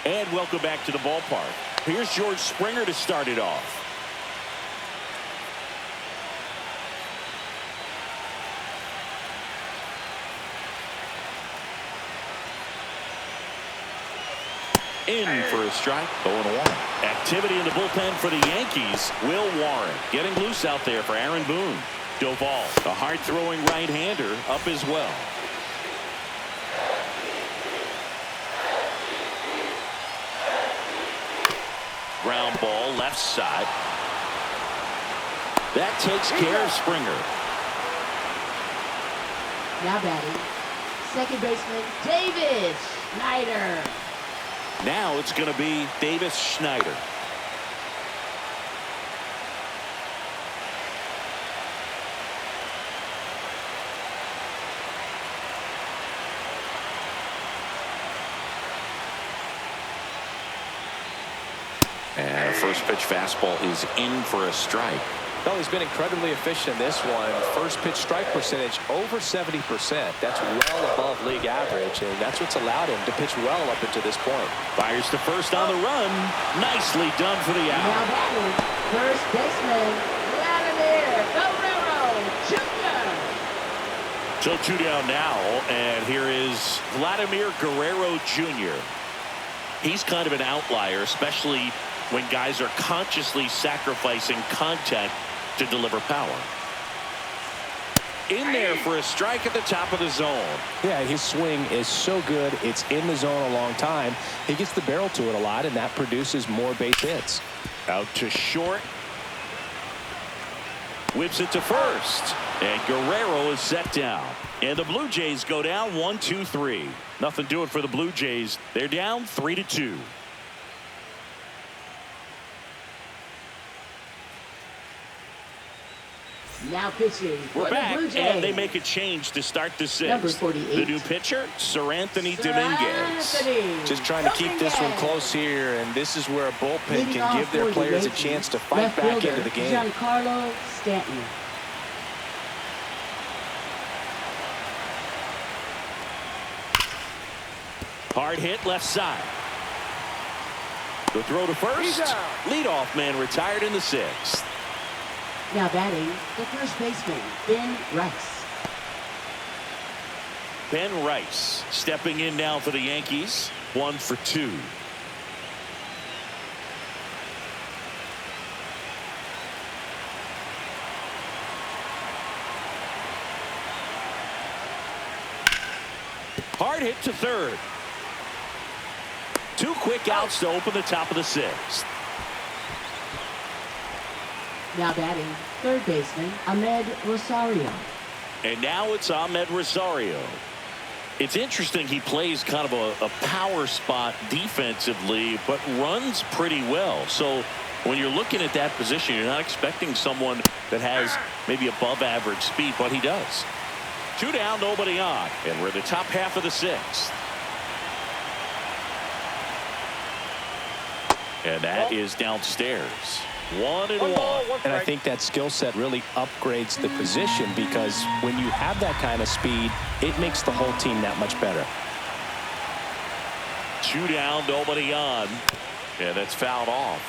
And welcome back to the ballpark. Here's George Springer to start it off. In for a strike. 0-1. Activity in the bullpen for the Yankees. Will Warren getting loose out there for Aaron Boone. Doval, a hard-throwing right-hander, up as well. Ground ball left side. That takes care of Springer. Now batting, second baseman David Schneider. Now it's going to be Davis Schneider. And a first pitch fastball is in for a strike. Well, he's been incredibly efficient in this one. First pitch strike percentage over 70%. That's well above league average, and that's what's allowed him to pitch well up until this point. Fires to first on the run. Nicely done for the Now out. batting, first baseman Vladimir Guerrero Jr. So 2 down now, and here is Vladimir Guerrero Jr. He's kind of an outlier, especially when guys are consciously sacrificing contact to deliver power. In there for a strike at the top of the zone. Yeah, his swing is so good. It's in the zone a long time. He gets the barrel to it a lot, and that produces more base hits. Out to short. Whips it to first. And Guerrero is set down. And the Blue Jays go down 1-2-3. Nothing doing for the Blue Jays. They're down 3-2. Now pitching for We're the back, Blue Jays. and they make a change to start the sixth. Number 48. The new pitcher, Sir Anthony Dominguez. Just trying to keep this one close here, and this is where a bullpen Leading can give off their for the players a Yankees, chance to fight left back fielder, into the game. Giancarlo Stanton. Hard hit left side. The throw to first. Leadoff man retired in the sixth. Now batting, the first baseman, Ben Rice. Ben Rice stepping in now for the Yankees. 1 for 2. Hard hit to third. 2 quick outs to open the top of the sixth. Now batting, third baseman, Ahmed Rosario. And now it's Ahmed Rosario. It's interesting, he plays kind of a power spot defensively, but runs pretty well. So when you're looking at that position, you're not expecting someone that has maybe above average speed, but he does. 2 down, nobody on, and we're in the top half of the sixth. And that is downstairs. 1-1. And I think that skill set really upgrades the position, because when you have that kind of speed, it makes the whole team that much better. 2 down, nobody on. And that's fouled off.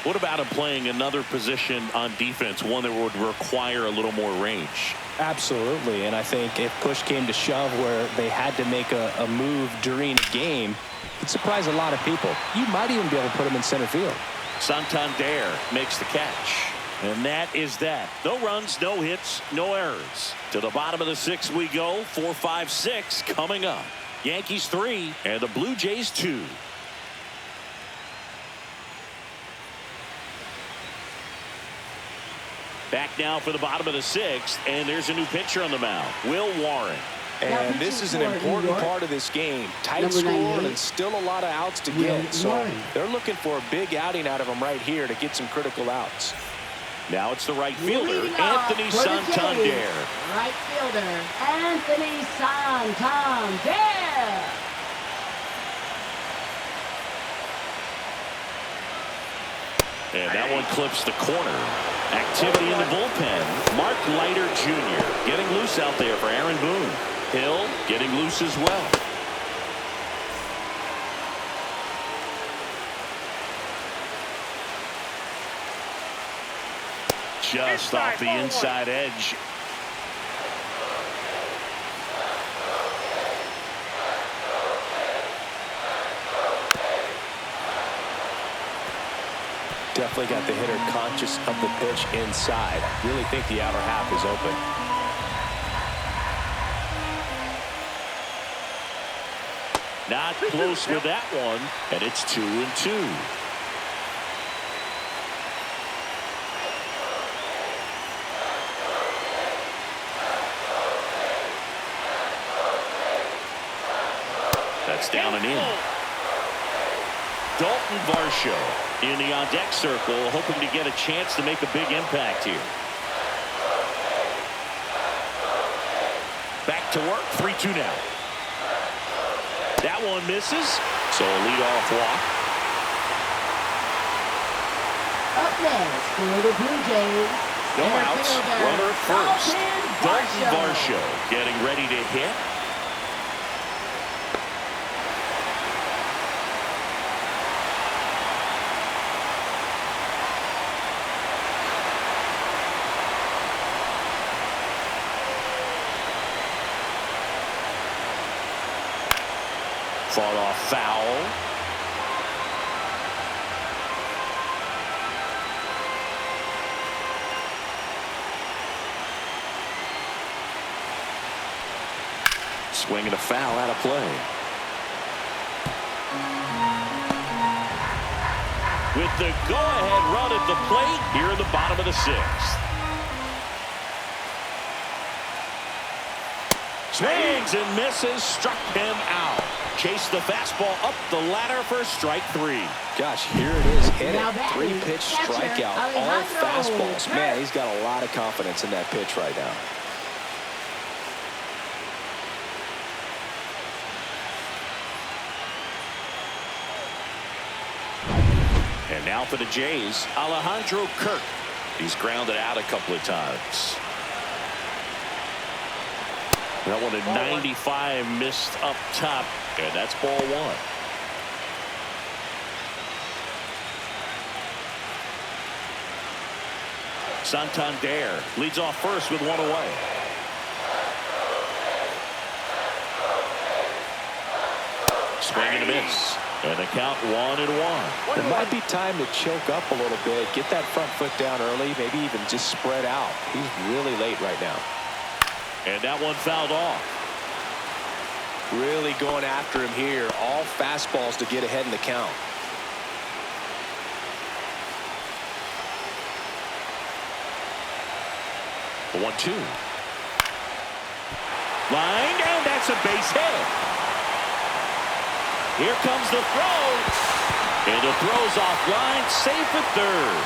What about him playing another position on defense, one that would require a little more range? Absolutely. And I think if push came to shove where they had to make a move during a game, it'd surprise a lot of people. You might even be able to put him in center field. Santander makes the catch. And that is that. No runs, no hits, no errors. To the bottom of the sixth we go. 4, 5, 6 coming up. Yankees 3 and the Blue Jays 2. Back now for the bottom of the sixth, and there's a new pitcher on the mound, Will Warren. And this is an important part of this game. Tight score and still a lot of outs to get. So they're looking for a big outing out of him right here to get some critical outs. Now it's the right fielder, Anthony Santander. Right fielder, Anthony Santander. And that one clips the corner. Activity in the bullpen. Mark Leiter Jr. getting loose out there for Aaron Boone. Hill getting loose as well. Just off the inside edge. Definitely got the hitter conscious of the pitch inside. Really think the outer half is open. Not close with that one, and it's 2-2. That's down and in. Dalton Varsho in the on-deck circle, hoping to get a chance to make a big impact here. Back to work, 3-2 now. That one misses, so a leadoff walk. Up next for the Blue Jays. No outs, runner at first. Dalton Varsho. Varsho getting ready to hit. Fought off foul. Swing and a foul out of play. With the go-ahead run at the plate here in the bottom of the sixth. Swings and misses, struck him out. Chased the fastball up the ladder for strike 3. Gosh, here it is. Hit it. 3-pitch strikeout. All fastballs. Man, he's got a lot of confidence in that pitch right now. And now for the Jays, Alejandro Kirk. He's grounded out a couple of times. That one at 95 missed up top, and that's ball 1. Santander leads off first with 1 away. Swing and a miss. And the count 1-1. It might be time to choke up a little bit, get that front foot down early, maybe even just spread out. He's really late right now. And that one fouled off. Really going after him here. All fastballs to get ahead in the count. The 1-2. Line, and that's a base hit. Here comes the throw. And the throw's offline, safe at third.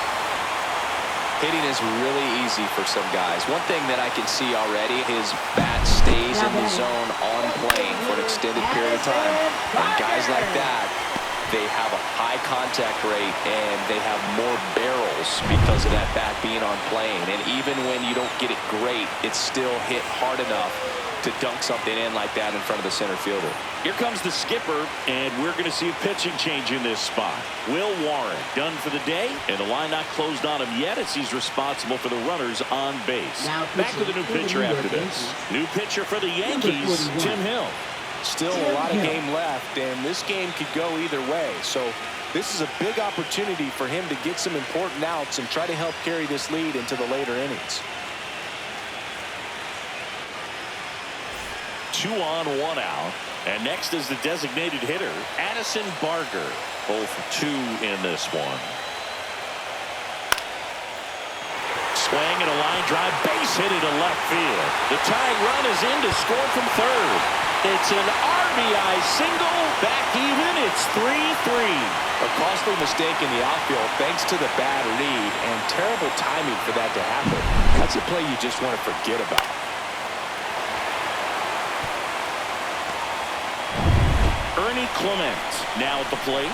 Hitting is really easy for some guys. One thing that I can see already, his bat stays in the zone on plane for an extended period of time. And guys like that, they have a high contact rate and they have more barrels because of that bat being on plane. And even when you don't get it great, it's still hit hard enough to dunk something in like that in front of the center fielder. Here comes the skipper, and we're going to see a pitching change in this spot. Will Warren done for the day, and the line not closed on him yet as he's responsible for the runners on base. Back with a new pitcher after this. New pitcher for the Yankees, Tim Hill. Still a lot of game left, and this game could go either way. So this is a big opportunity for him to get some important outs and try to help carry this lead into the later innings. 2 on, 1 out. And next is the designated hitter, Addison Barger. 0 for 2 in this one. Swing and a line drive, base hit into left field. The tying run is in to score from third. It's an RBI single, back even, it's 3-3. A costly mistake in the outfield thanks to the bad read and terrible timing for that to happen. That's a play you just want to forget about. Ernie Clement now at the plate.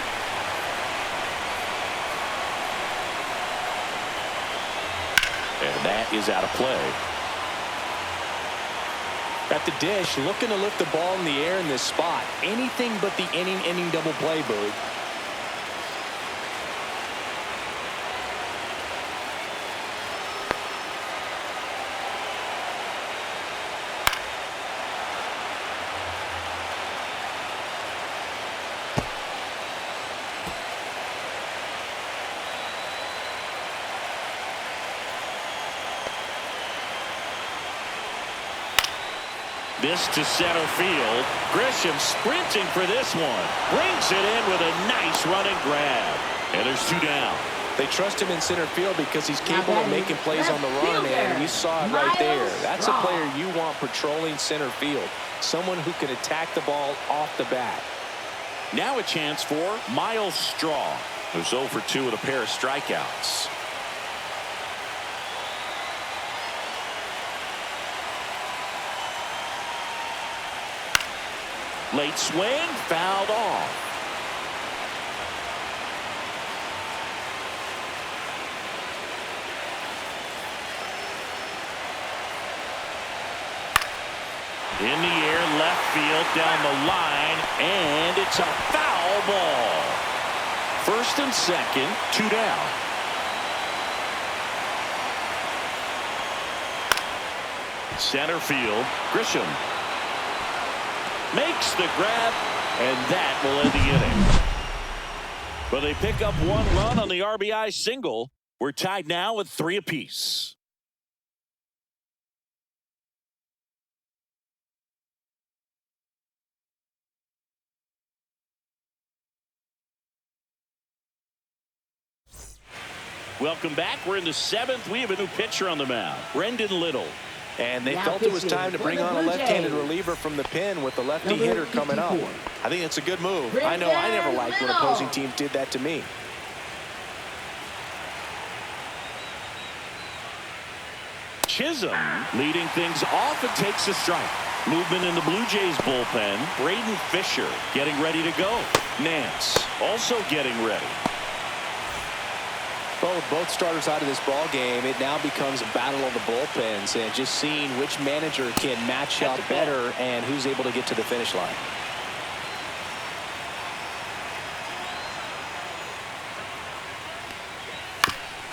And that is out of play. At the dish, looking to lift the ball in the air in this spot. Anything but the inning double play, Boog. This to center field. Grisham sprinting for this one. Brings it in with a nice running grab. And there's 2 down. They trust him in center field because he's capable of making plays on the run, and we saw it right there. That's a player you want patrolling center field. Someone who can attack the ball off the bat. Now a chance for Miles Straw, who's 0 for 2 with a pair of strikeouts. Late swing, fouled off. In the air, left field, down the line, and it's a foul ball. First and second, 2 down. Center field, Grisham makes the grab, and that will end the inning. But they pick up 1 run on the RBI single. We're tied now at 3 apiece. Welcome back. We're in the 7th. We have a new pitcher on the mound, Brendan Little. And they felt it was time to bring on a left-handed reliever from the pen with the lefty hitter coming up. I think it's a good move. I know I never liked when opposing teams did that to me. Chisholm leading things off and takes a strike. Movement in the Blue Jays bullpen. Braden Fisher getting ready to go. Nance also getting ready. Well, with both starters out of this ball game, it now becomes a battle of the bullpens and just seeing which manager can match up better and who's able to get to the finish line.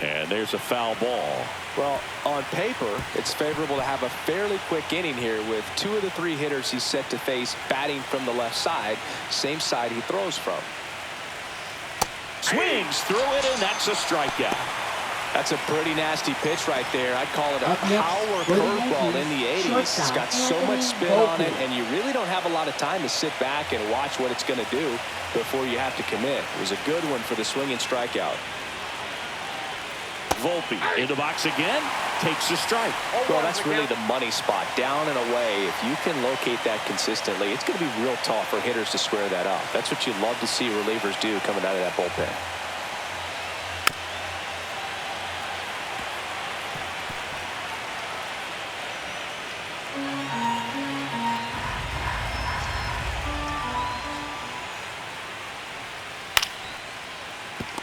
And there's a foul ball. Well, on paper, it's favorable to have a fairly quick inning here with 2 of the 3 hitters he's set to face batting from the left side, same side he throws from. Swings through it, and that's a strikeout. That's a pretty nasty pitch right there. I'd call it a power curveball in the 80s. It's got so much spin on it, and you really don't have a lot of time to sit back and watch what it's going to do before you have to commit. It was a good one for the swinging strikeout. Volpe in the box again, takes a strike. Well, that's really the money spot, down and away. If you can locate that consistently, it's going to be real tough for hitters to square that up. That's what you'd love to see relievers do coming out of that bullpen.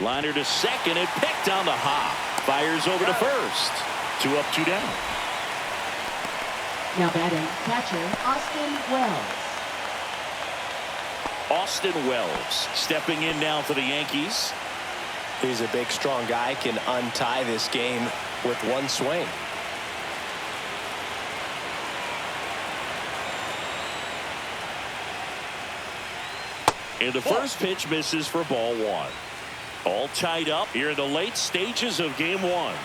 Liner to second and picked on the hop. Fires over to first. 2 up, 2 down. Now batting, catcher Austin Wells. Austin Wells stepping in now for the Yankees. He's a big, strong guy, can untie this game with one swing. And the first pitch misses for ball 1. All tied up here in the late stages of game 1.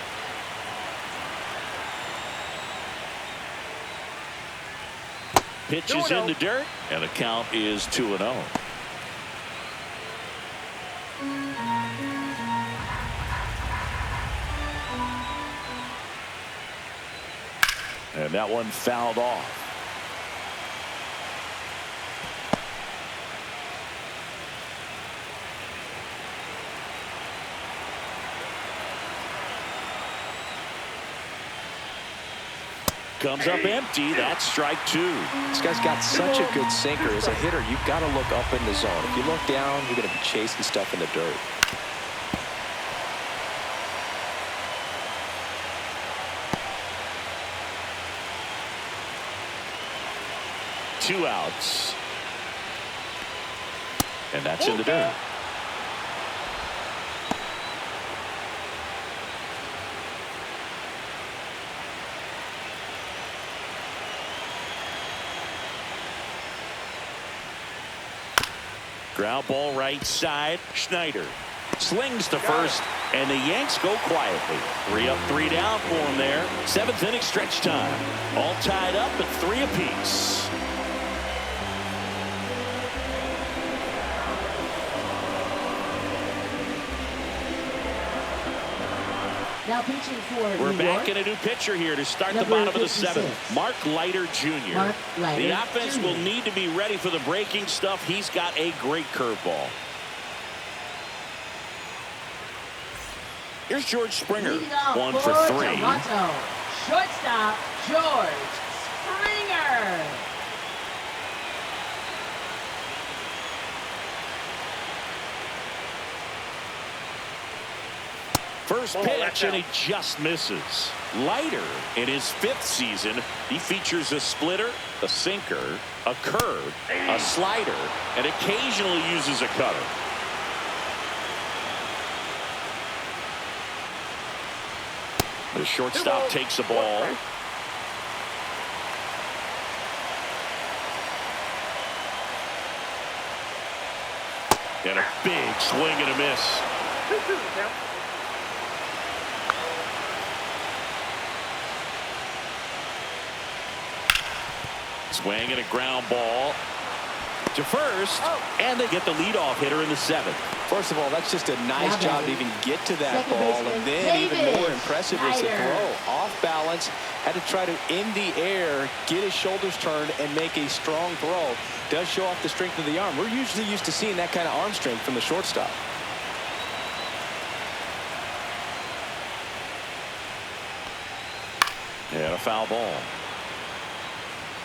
Pitch is in the dirt, and the count is 2-0. And that one fouled off. Comes up empty. That's strike 2. This guy's got such a good sinker. As a hitter, you've got to look up in the zone. If you look down, you're going to be chasing stuff in the dirt. Two outs. And that's in the dirt. Ground ball right side. Schneider slings to first, and the Yanks go quietly. 3 up, 3 down for him there. 7th inning stretch time. All tied up at 3 apiece. Now pitching for We're New back York. in a new pitcher here to start the Number bottom of the 56. 7th. Mark Leiter Jr. Mark Leiter The offense Jr. will need to be ready for the breaking stuff. He's got a great curveball. Here's George Springer. Leading off 1 for 3. Toronto, shortstop George Springer. First pitch, and he just misses. Leiter, in his 5th season, he features a splitter, a sinker, a curve, a slider, and occasionally uses a cutter. The shortstop takes the ball. And a big swing and a miss. 2-2 now. Swing and a ground ball. to first, and they get the leadoff hitter in the 7th. First of all, that's just a nice job to even get to that ball, and then even more impressive is the throw. Off balance, had to try to, in the air, get his shoulders turned and make a strong throw. Does show off the strength of the arm. We're usually used to seeing that kind of arm strength from the shortstop. And a foul ball.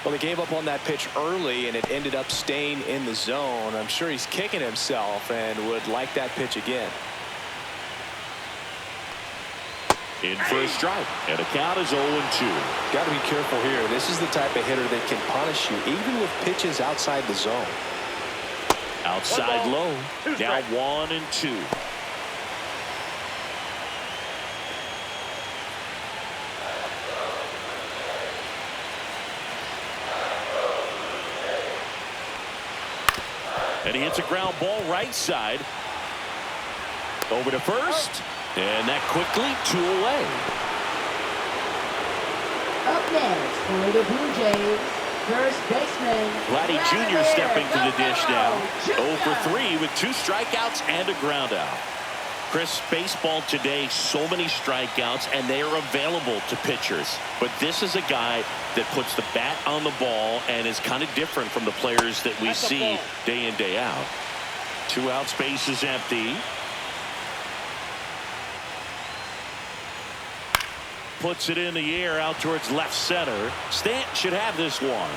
Well, they gave up on that pitch early, and it ended up staying in the zone. I'm sure he's kicking himself and would like that pitch again. In for a strike, and the count is 0-2. Got to be careful here. This is the type of hitter that can punish you, even with pitches outside the zone. Outside low, now 1-2. And he hits a ground ball right side. Over to first. And that quickly 2 away. Up next for the Blue Jays, first baseman Vladdy Jr. stepping to the dish now. 0 for 3 with 2 strikeouts and a ground out. Chris, baseball today, so many strikeouts, and they are available to pitchers. But this is a guy that puts the bat on the ball and is kind of different from the players that we see day in, day out. 2 out, space is empty. Puts it in the air out towards left center. Stanton should have this one.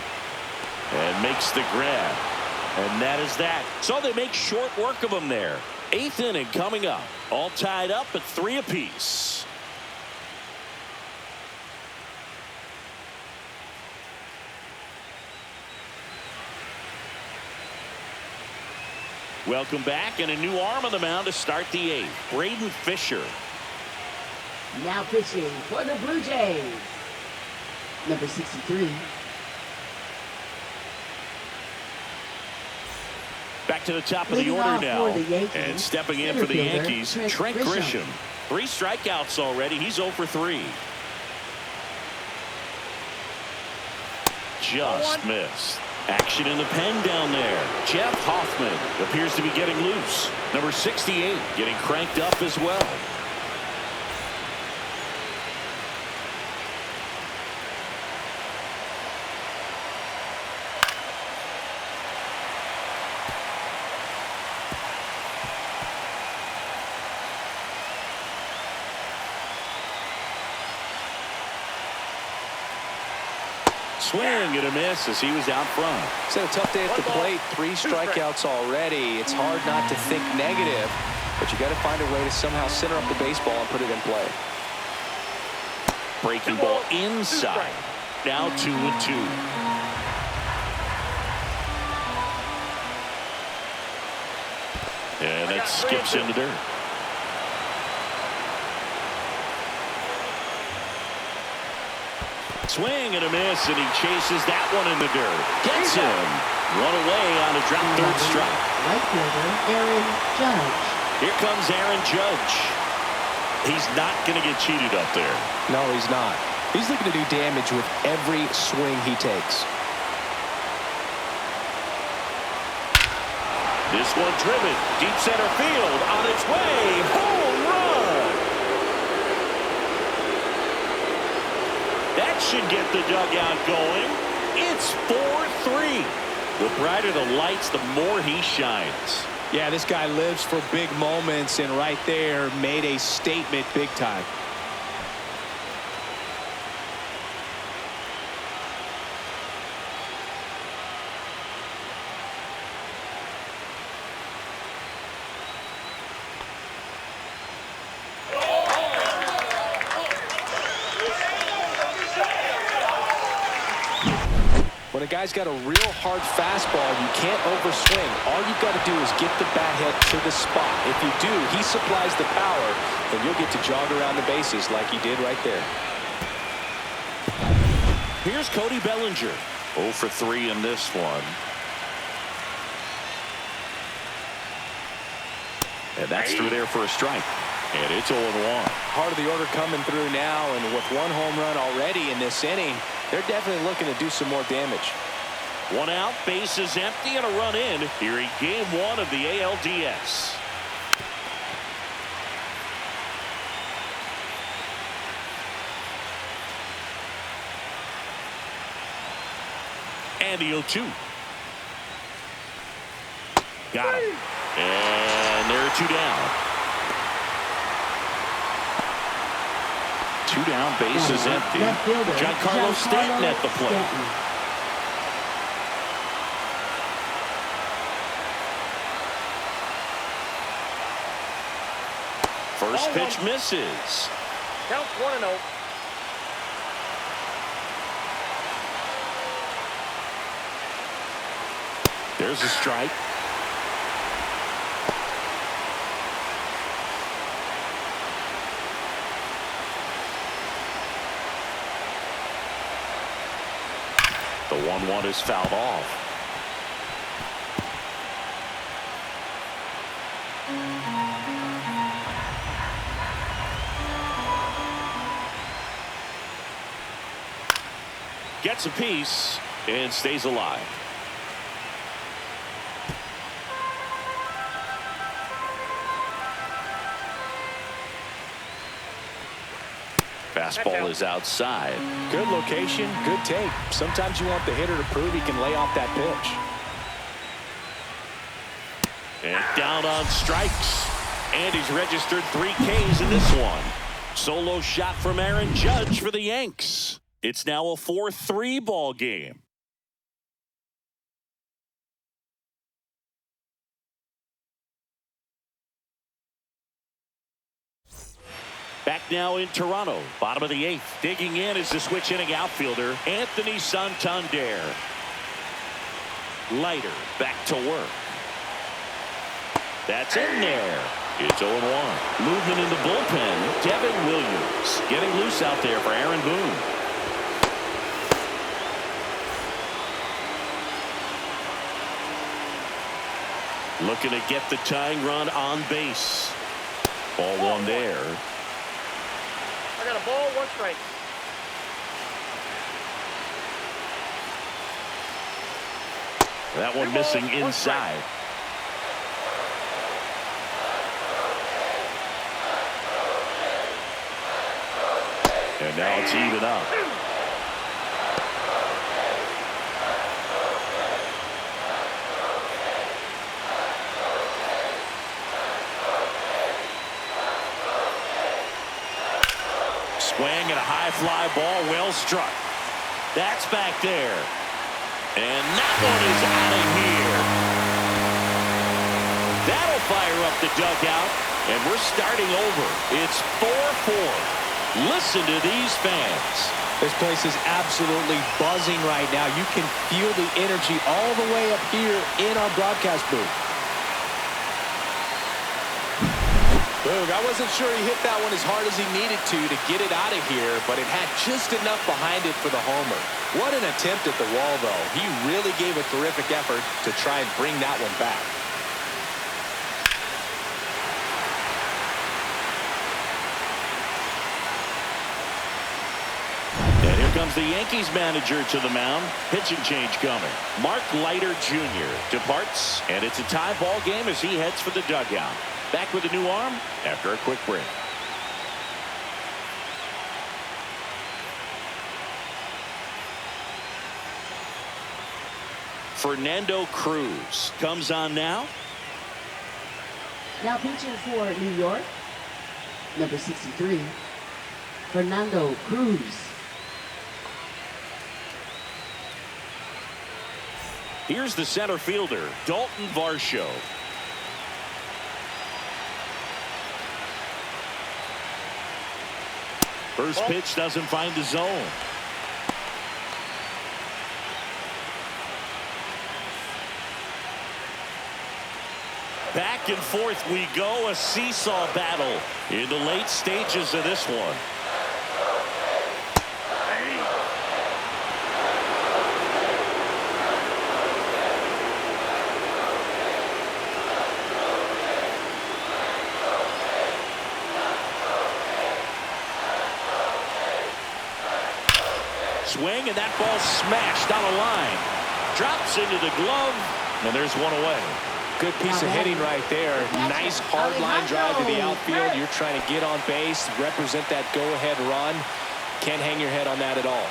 And makes the grab. And that is that. So they make short work of him there. 8th inning coming up. All tied up at 3 apiece. Welcome back, and a new arm on the mound to start the 8th. Braden Fisher. Now pitching for the Blue Jays, number 63. Back to the top of the order now. And stepping in for the Yankees, Trent Grisham. 3 strikeouts already. He's 0 for 3. Just missed. Action in the pen down there. Jeff Hoffman appears to be getting loose. Number 68 getting cranked up as well. Swing and a miss as he was out front. It's had a tough day at the plate. 3 strikeouts already. It's hard not to think negative, but you got to find a way to somehow center up the baseball and put it in play. Breaking ball inside. Now 2-2. And that skips in the dirt. Swing and a miss, and he chases that one in the dirt. Gets him. 1 away on a drop 3rd strike. Right fielder, Aaron Judge. Here comes Aaron Judge. He's not going to get cheated up there. No, he's not. He's looking to do damage with every swing he takes. This one driven. Deep center field. On its way. Home run. That should get the dugout going. It's 4-3. The brighter the lights, the more he shines. Yeah, this guy lives for big moments, and right there made a statement big time. When a guy's got a real hard fastball, you can't overswing. All you've got to do is get the bat head to the spot. If you do, he supplies the power, and you'll get to jog around the bases like he did right there. Here's Cody Bellinger. 0 for 3 in this one. And that's through there for a strike. And it's 0-1. Heart of the order coming through now, and with 1 home run already in this inning, they're definitely looking to do some more damage. One out, base is empty, and a run in here in game one of the ALDS. And the 0-2. Got him. And there are two down. Two down, base is empty. Giancarlo Stanton at the plate. First pitch misses. Count 1-0. There's a strike. The 1-1 is fouled off. Gets a piece and stays alive. Fastball is outside. Good location, good take. Sometimes you want the hitter to prove he can lay off that pitch. And down on strikes. And he's registered 3 Ks in this one. Solo shot from Aaron Judge for the Yanks. It's now a 4-3 ball game. Back now in Toronto, bottom of the 8th. Digging in is the switch inning outfielder, Anthony Santander. Leiter back to work. That's in there. It's 0-1. Movement in the bullpen. Devin Williams getting loose out there for Aaron Boone. Looking to get the tying run on base. Ball one there. I got a ball, 1 strike. That one missing inside. And now it's even up. Swing and a high fly ball, well struck. That's back there. And that one is out of here. That'll fire up the dugout. And we're starting over. It's 4-4. Listen to these fans. This place is absolutely buzzing right now. You can feel the energy all the way up here in our broadcast booth. Boog, I wasn't sure he hit that one as hard as he needed to get it out of here, but it had just enough behind it for the homer. What an attempt at the wall, though. He really gave a terrific effort to try and bring that one back. And here comes the Yankees manager to the mound. Pitching change coming. Mark Leiter Jr. departs, and it's a tie ball game as he heads for the dugout. Back with a new arm after a quick break. Fernando Cruz comes on now. Now pitching for New York, number 63, Fernando Cruz. Here's the center fielder, Dalton Varsho. First pitch doesn't find the zone. Back and forth we go, a seesaw battle in the late stages of this one. Swing, and that ball smashed down a line. Drops into the glove, and there's one away. Good piece of hitting right there. Nice hard line drive to the outfield. You're trying to get on base, represent that go-ahead run. Can't hang your head on that at all.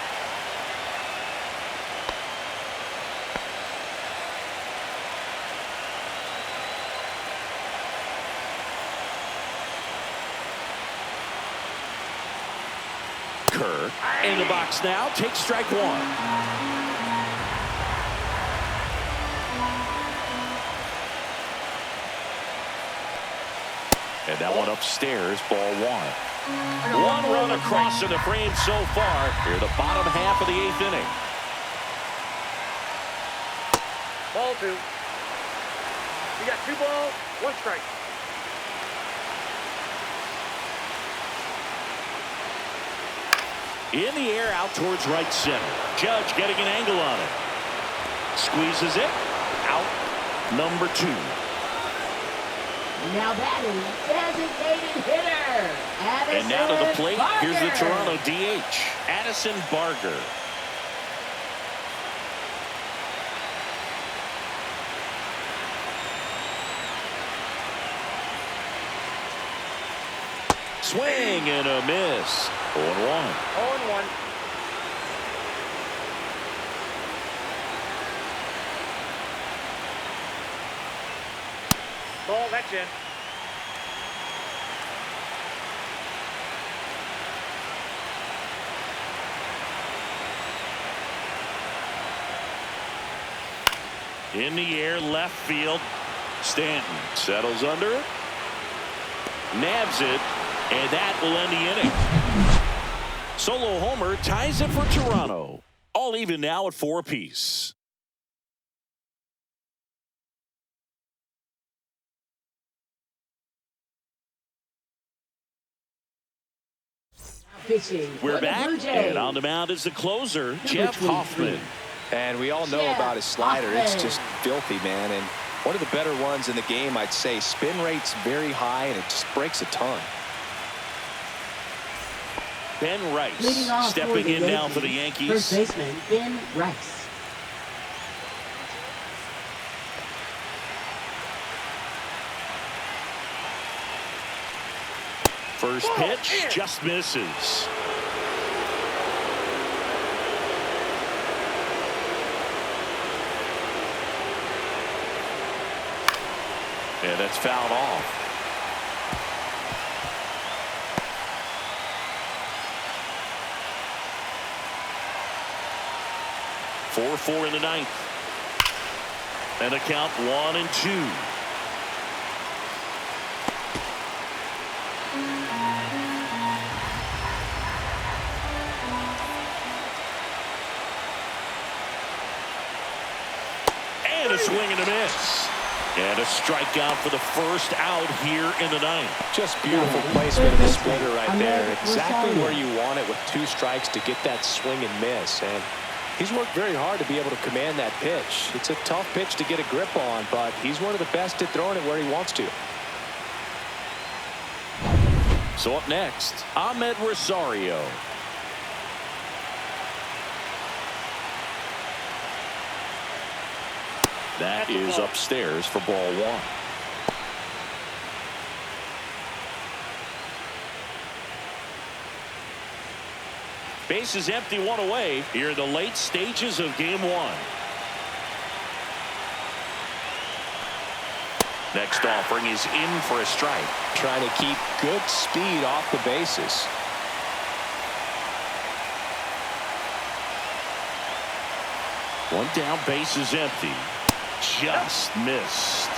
Kerr in the box now, takes strike one. And that one upstairs, ball one. One run across in the frame so far. Here the bottom half of the 8th inning. Ball 2. You got 2 balls, 1 strike. In the air out towards right center. Judge getting an angle on it. Squeezes it. Out. Number 2. Now batting, designated hitter, Addison And now to the plate, Barger. here's the Toronto DH, Addison Barger. Swing and a miss. 0-1. 0-1. Ball, that's in. In the air, left field. Stanton settles under it. Nabs it. And that will end the inning. Solo homer ties it for Toronto. All even now at 4 apiece. We're back, and on the mound is the closer, Jeff Hoffman. And we all know about his slider. It's just filthy, man. And one of the better ones in the game, I'd say. Spin rate's very high, and it just breaks a ton. Ben Rice stepping in now for the Yankees. First baseman, Ben Rice. First pitch just misses. And that's fouled off. Four in the 9th. And a count 1-2. And a swing and a miss. And a strikeout for the first out here in the 9th. Just beautiful placement of the splitter right there. Exactly where you want it with 2 strikes to get that swing and miss. And he's worked very hard to be able to command that pitch. It's a tough pitch to get a grip on, but he's one of the best at throwing it where he wants to. So up next, Ahmed Rosario. That is upstairs for ball 1. Base is empty, 1 away here in the late stages of game 1. Next offering is in for a strike. Trying to keep good speed off the bases. One down, base is empty. Just missed.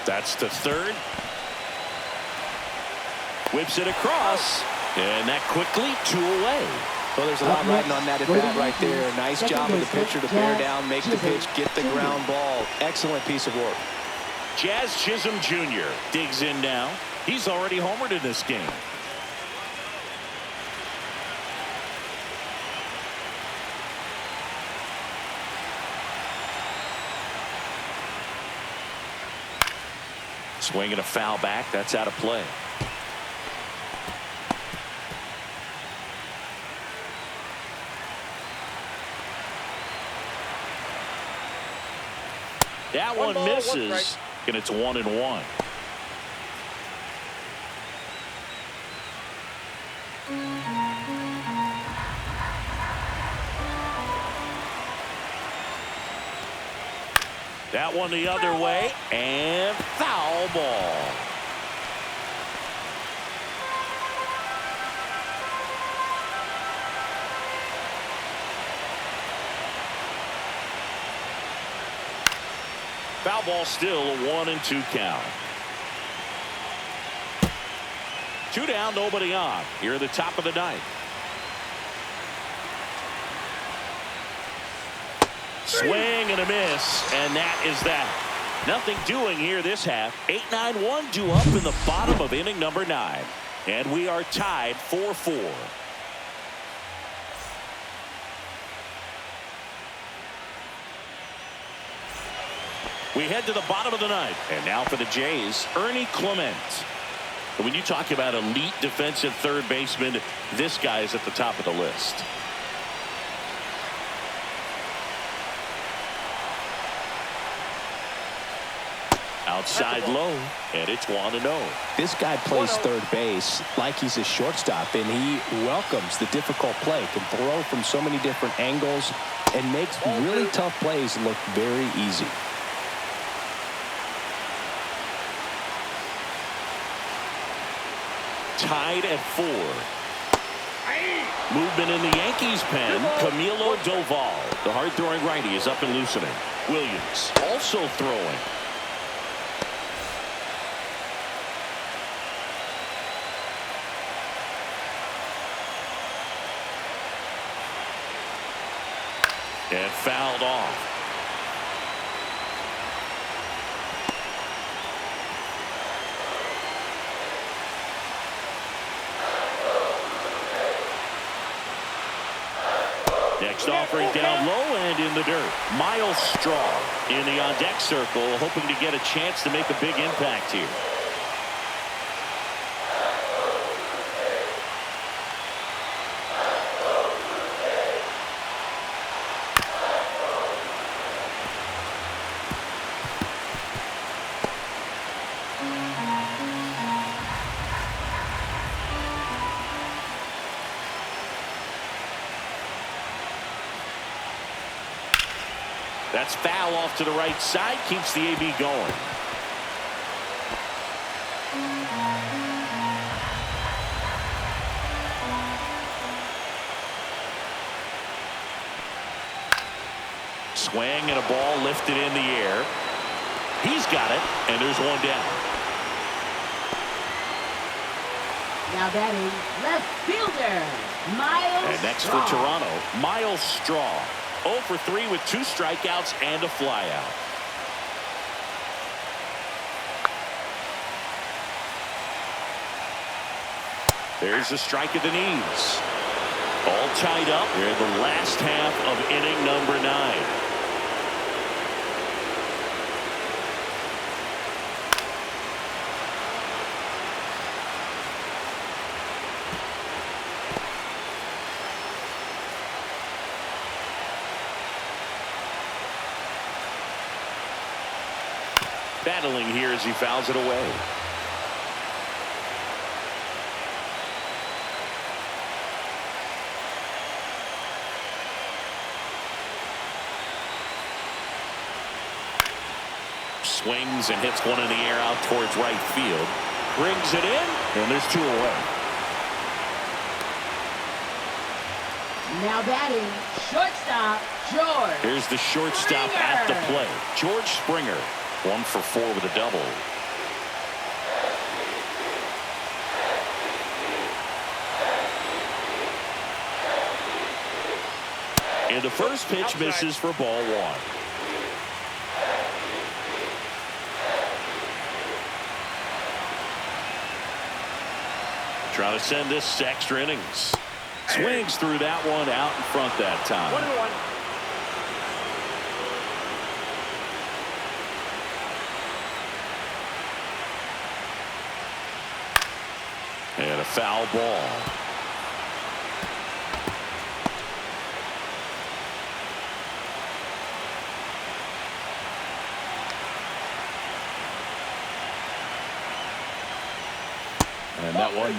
That's the 3rd. Whips it across. And that quickly 2 away. Well, there's a lot riding on that at bat right there. Nice job of the pitcher to bear down, make the pitch, get the ground ball. Excellent piece of work. Jazz Chisholm Jr. digs in now. He's already homered in this game. Swing and a foul back. That's out of play. That one misses, and it's 1-1. That one the other way, and foul ball. Foul ball, still a 1-2 count. 2 down, nobody on. Here at the top of the ninth. Swing and a miss, and that is that. Nothing doing here this half. 8-9-1 due up in the bottom of inning number 9. And we are tied 4-4. We head to the bottom of the ninth. And now for the Jays, Ernie Clement. When you talk about elite defensive third baseman, this guy is at the top of the list. Outside low, and it's 1-0. This guy plays third base like he's a shortstop, and he welcomes the difficult play, can throw from so many different angles, and makes really tough plays look very easy. Tied at 4. Movement in the Yankees pen. Camilo Doval, the hard-throwing righty, is up and loosening. Williams also throwing. And fouled off. Next offering down low and in the dirt. Miles Straw in the on-deck circle, hoping to get a chance to make a big impact here. That's foul off to the right side, keeps the AB going. Swing and a ball lifted in the air. He's got it, and there's one down. Now batting left fielder, Miles And next Straw. for Toronto, Miles Straw. 0 for 3 with 2 strikeouts and a flyout. There's a strike at the knees. All tied up here in the last half of inning number 9. Battling here as he fouls it away. Swings and hits one in the air out towards right field. Brings it in, and there's 2 away. Now batting shortstop, George. Here's the shortstop at the plate, George Springer. 1 for 4 with a double. And the first pitch misses for ball 1. Trying to send this to extra innings. Swings through that one out in front that time. 1-1. And a foul ball. And that one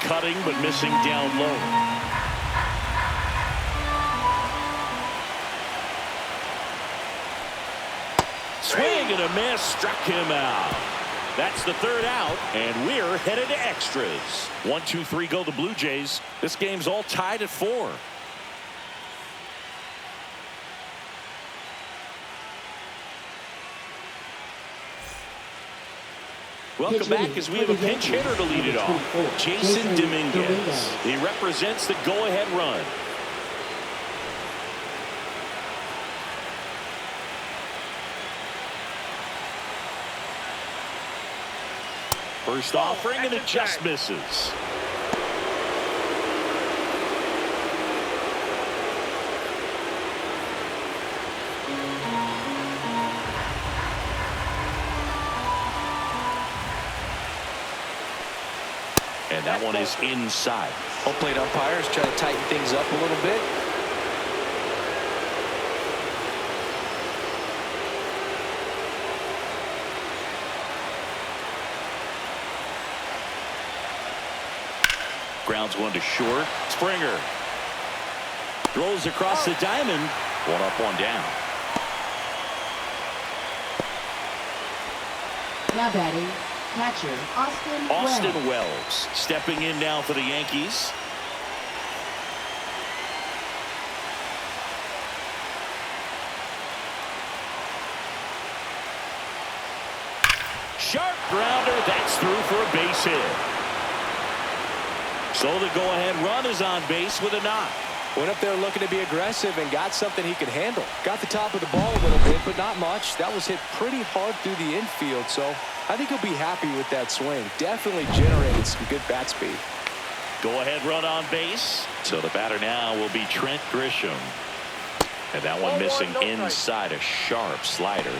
cutting but missing down low. Swing and a miss, struck him out. That's the third out, and we're headed to extras. 1, 2, 3 go the Blue Jays. This game's all tied at 4. Welcome back as we have a pinch hitter to lead it off. Jason Dominguez. He represents the go-ahead run. First offering, and it just misses. And that one is inside. Home plate umpires try to tighten things up a little bit. Grounds one to short. Springer throws across the diamond. One up, one down. Now batting, catcher Austin Wells stepping in now for the Yankees. Sharp grounder. That's through for a base hit. So the go-ahead run is on base with a knock. Went up there looking to be aggressive and got something he could handle. Got the top of the ball a little bit, but not much. That was hit pretty hard through the infield, so I think he'll be happy with that swing. Definitely generated some good bat speed. Go-ahead run on base. So the batter now will be Trent Grisham. And that one missing inside, a sharp slider.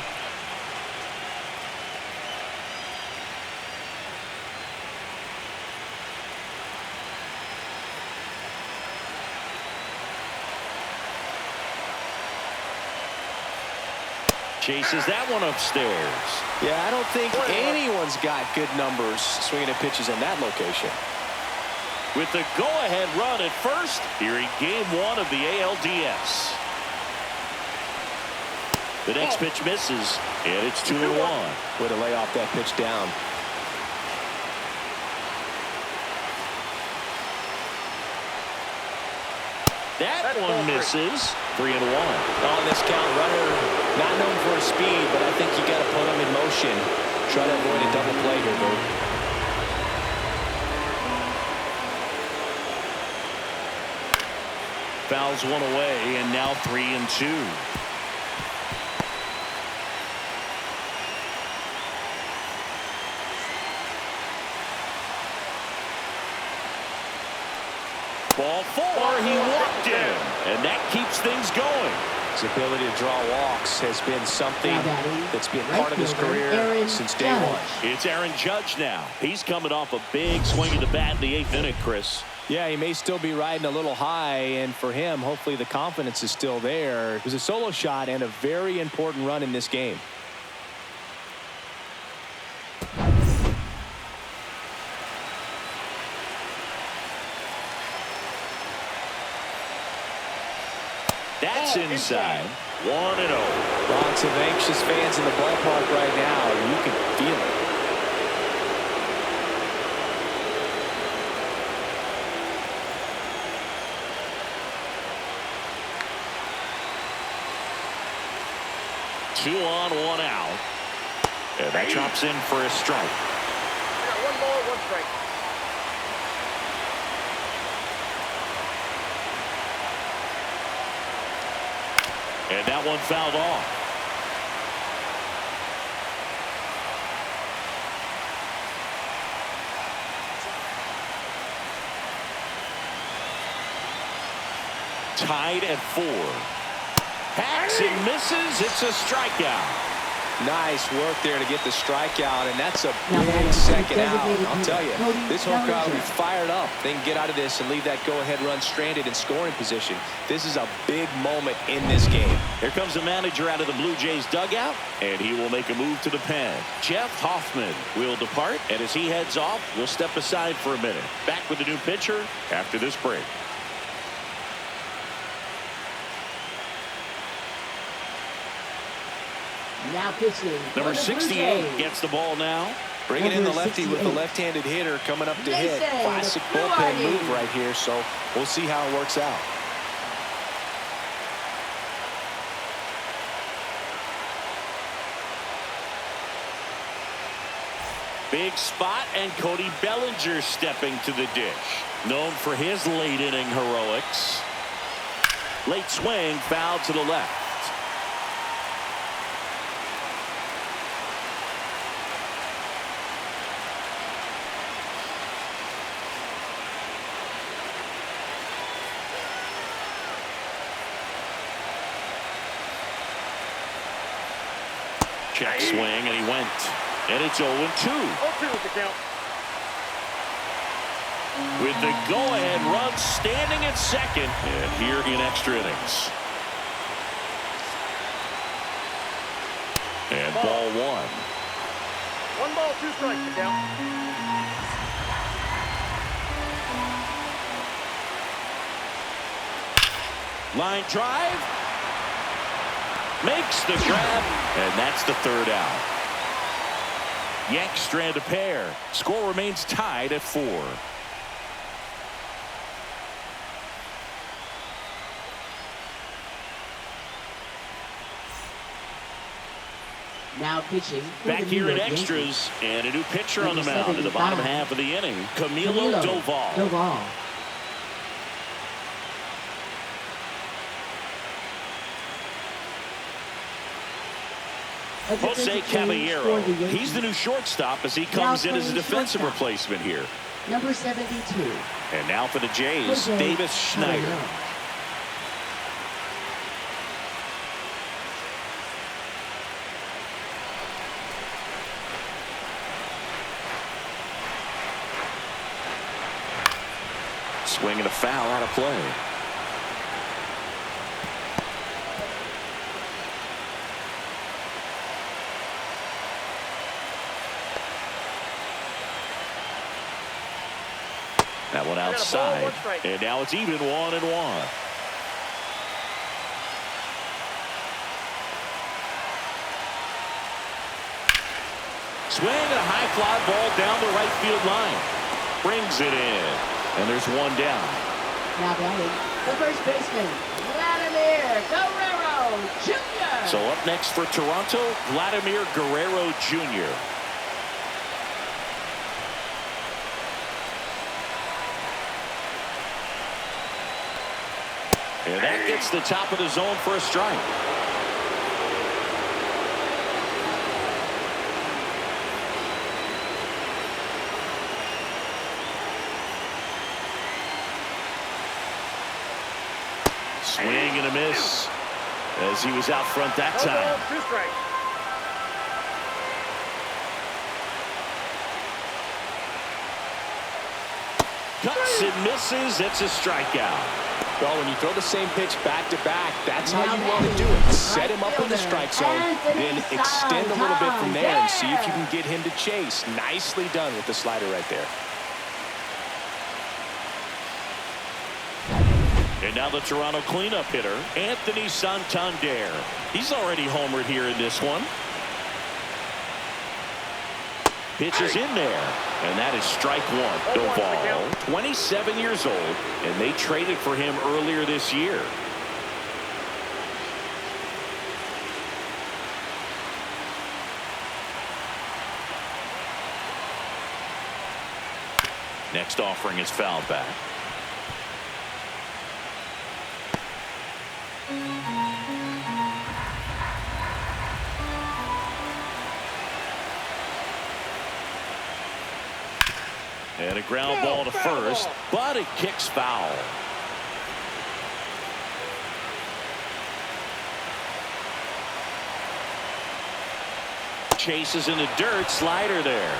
Chases that one upstairs. Yeah, I don't think anyone's got good numbers swinging at pitches in that location. With the go-ahead run at first, here in game 1 of the ALDS. The next pitch misses, and it's 2-1. Way to lay off that pitch down. That one misses. 3-1. On this count, runner not known for his speed, but I think you got to put him in motion. Try to avoid a double play here, Bert. Fouls one away, and now 3-2. Ball 4, he walked in, and that keeps things going. His ability to draw walks has been something that's been part of his career since day one. It's Aaron Judge now. He's coming off a big swing of the bat in the 8th inning, Chris. Yeah, he may still be riding a little high, and for him, hopefully the confidence is still there. It was a solo shot and a very important run in this game. That's inside. 1-0. Lots of anxious fans in the ballpark right now. You can feel it. Two on, one out. And that drops in for a strike. Yeah, 1 ball, 1 strike. And that one fouled off. Tied at 4. Hacks and misses. It's a strikeout. Nice work there to get the strikeout, and that's a big second out. I'll tell you, this home crowd will be fired up. They can get out of this and leave that go-ahead run stranded in scoring position. This is a big moment in this game. Here comes the manager out of the Blue Jays dugout, and he will make a move to the pen. Jeff Hoffman will depart, and as he heads off, we'll step aside for a minute. Back with the new pitcher after this break. Now pitching. Number 68 gets the ball now. Bringing in the lefty with the left-handed hitter coming up to hit. Classic bullpen move right here, so we'll see how it works out. Big spot, and Cody Bellinger stepping to the dish. Known for his late inning heroics. Late swing, foul to the left. Check swing, and he went. And it's 0-2. 0-2 with the count. With the go-ahead run standing at second. And here in extra innings. And ball one. 1 ball, 2 strikes to count. Line drive. Makes the grab, and that's the third out. Yanks strand a pair. Score remains tied at 4. Now pitching. Back here in extras, and a new pitcher on the mound in the bottom half of the inning. Camilo Doval. Jose Caballero, he's the new shortstop as he comes in as a defensive replacement here. Number 72. And now for the Jays, Davis Schneider. Swing and a foul out of play. That one outside, and now it's even 1-1. Swing and a high fly ball down the right field line. Brings it in, and there's one down. Now batting, the first baseman, Vladimir Guerrero Jr. So up next for Toronto, Vladimir Guerrero Jr. And that gets the top of the zone for a strike. Swing and a miss as he was out front that time. 2 strikes. Cuts and misses. It's a strikeout. Well, when you throw the same pitch back-to-back, that's how you want to do it. Set him up in the strike zone, then extend a little bit from there and see if you can get him to chase. Nicely done with the slider right there. And now the Toronto cleanup hitter, Anthony Santander. He's already homered here in this one. Pitch is in there, and that is strike one. Doval, 27 years old, and they traded for him earlier this year. Next offering is fouled back. And a ground ball to first, but it kicks foul. chases in the dirt. Slider there.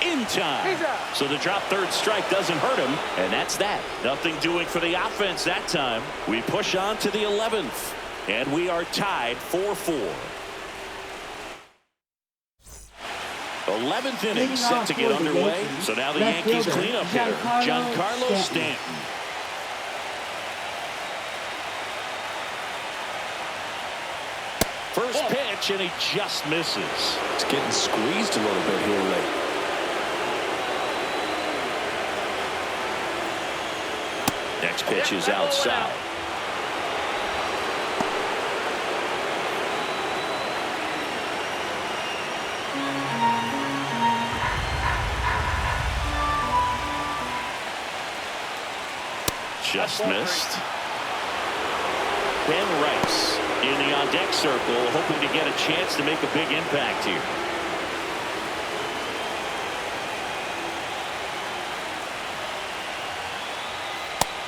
In time. So the drop third strike doesn't hurt him. And that's that. Nothing doing for the offense that time. We push on to the 11th. And we are tied 4-4. 11th inning set to get underway. So now the Yankees cleanup hitter, Giancarlo Stanton. First pitch, and he just misses. It's getting squeezed a little bit here late. Next pitch is outside. Just missed. Ben Rice in the on-deck circle, hoping to get a chance to make a big impact here.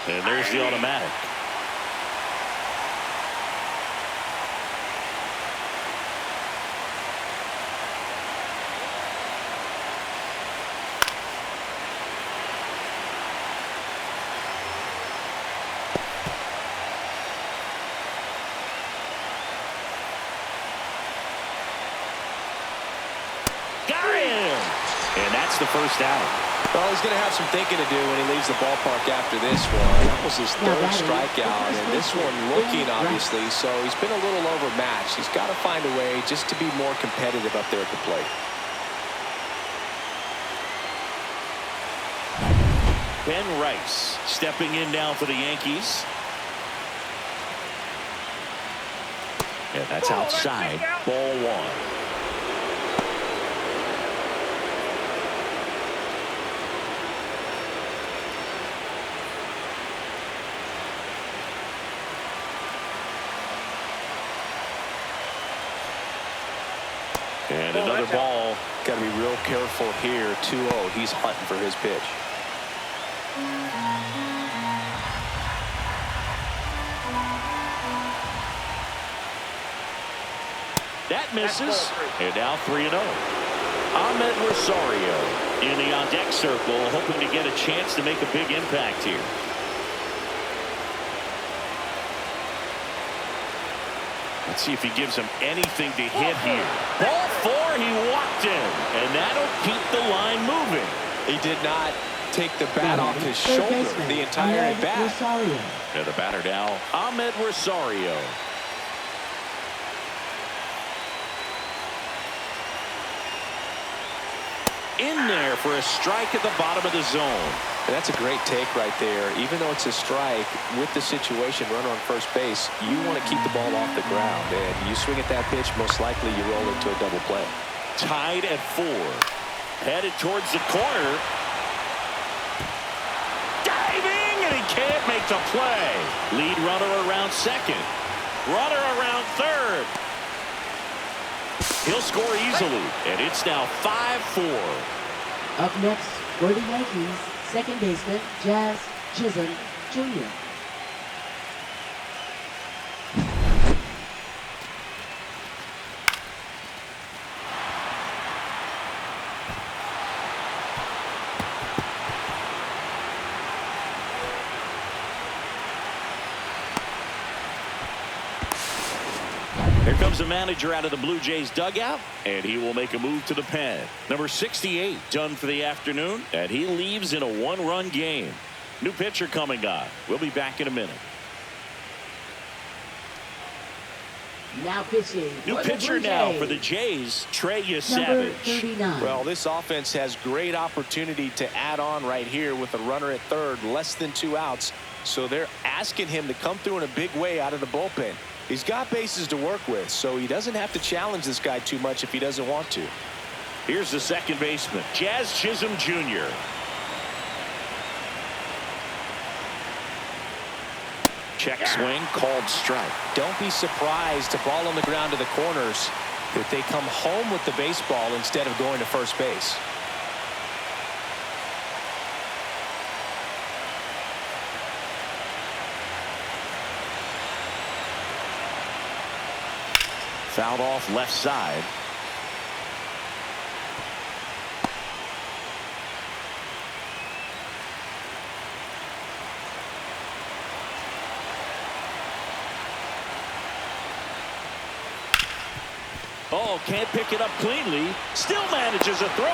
And there's the automatic. The first out. Well, he's going to have some thinking to do when he leaves the ballpark after this one. That was his third strikeout, and this one looking, obviously, so he's been a little overmatched. He's got to find a way just to be more competitive up there at the plate. Ben Rice stepping in now for the Yankees. And that's outside. Ball one. And another ball. Got to be real careful here. 2-0. He's hunting for his pitch. That misses. And now 3-0. Ahmed Rosario in the on-deck circle, hoping to get a chance to make a big impact here. Let's see if he gives him anything to hit here. Ball four, he walked in, and that'll keep the line moving. He did not take the bat off his shoulder the entire at bat. And the batter now, Ahmed Rosario. In there for a strike at the bottom of the zone. And that's a great take right there. Even though it's a strike, with the situation, runner on first base, you want to keep the ball off the ground. And you swing at that pitch, most likely you roll into a double play. Tied at 4. Headed towards the corner. Diving, and he can't make the play. Lead runner around second. Runner around third. He'll score easily, and it's now 5-4. Up next for the Yankees, second baseman Jazz Chisholm Jr. Here comes the manager out of the Blue Jays dugout, and he will make a move to the pen. Number 68 done for the afternoon, and he leaves in a 1-run game. New pitcher coming on. We'll be back in a minute. Now pitching. New pitcher now for the Jays, Trey Yesavage. Well, this offense has great opportunity to add on right here with a runner at third, less than 2 outs. So they're asking him to come through in a big way out of the bullpen. He's got bases to work with, so he doesn't have to challenge this guy too much if he doesn't want to. Here's the second baseman, Jazz Chisholm Jr. Check swing, called strike. Don't be surprised to ball on the ground to the corners if they come home with the baseball instead of going to first base. Fouled off left side. Oh, can't pick it up cleanly. Still manages a throw.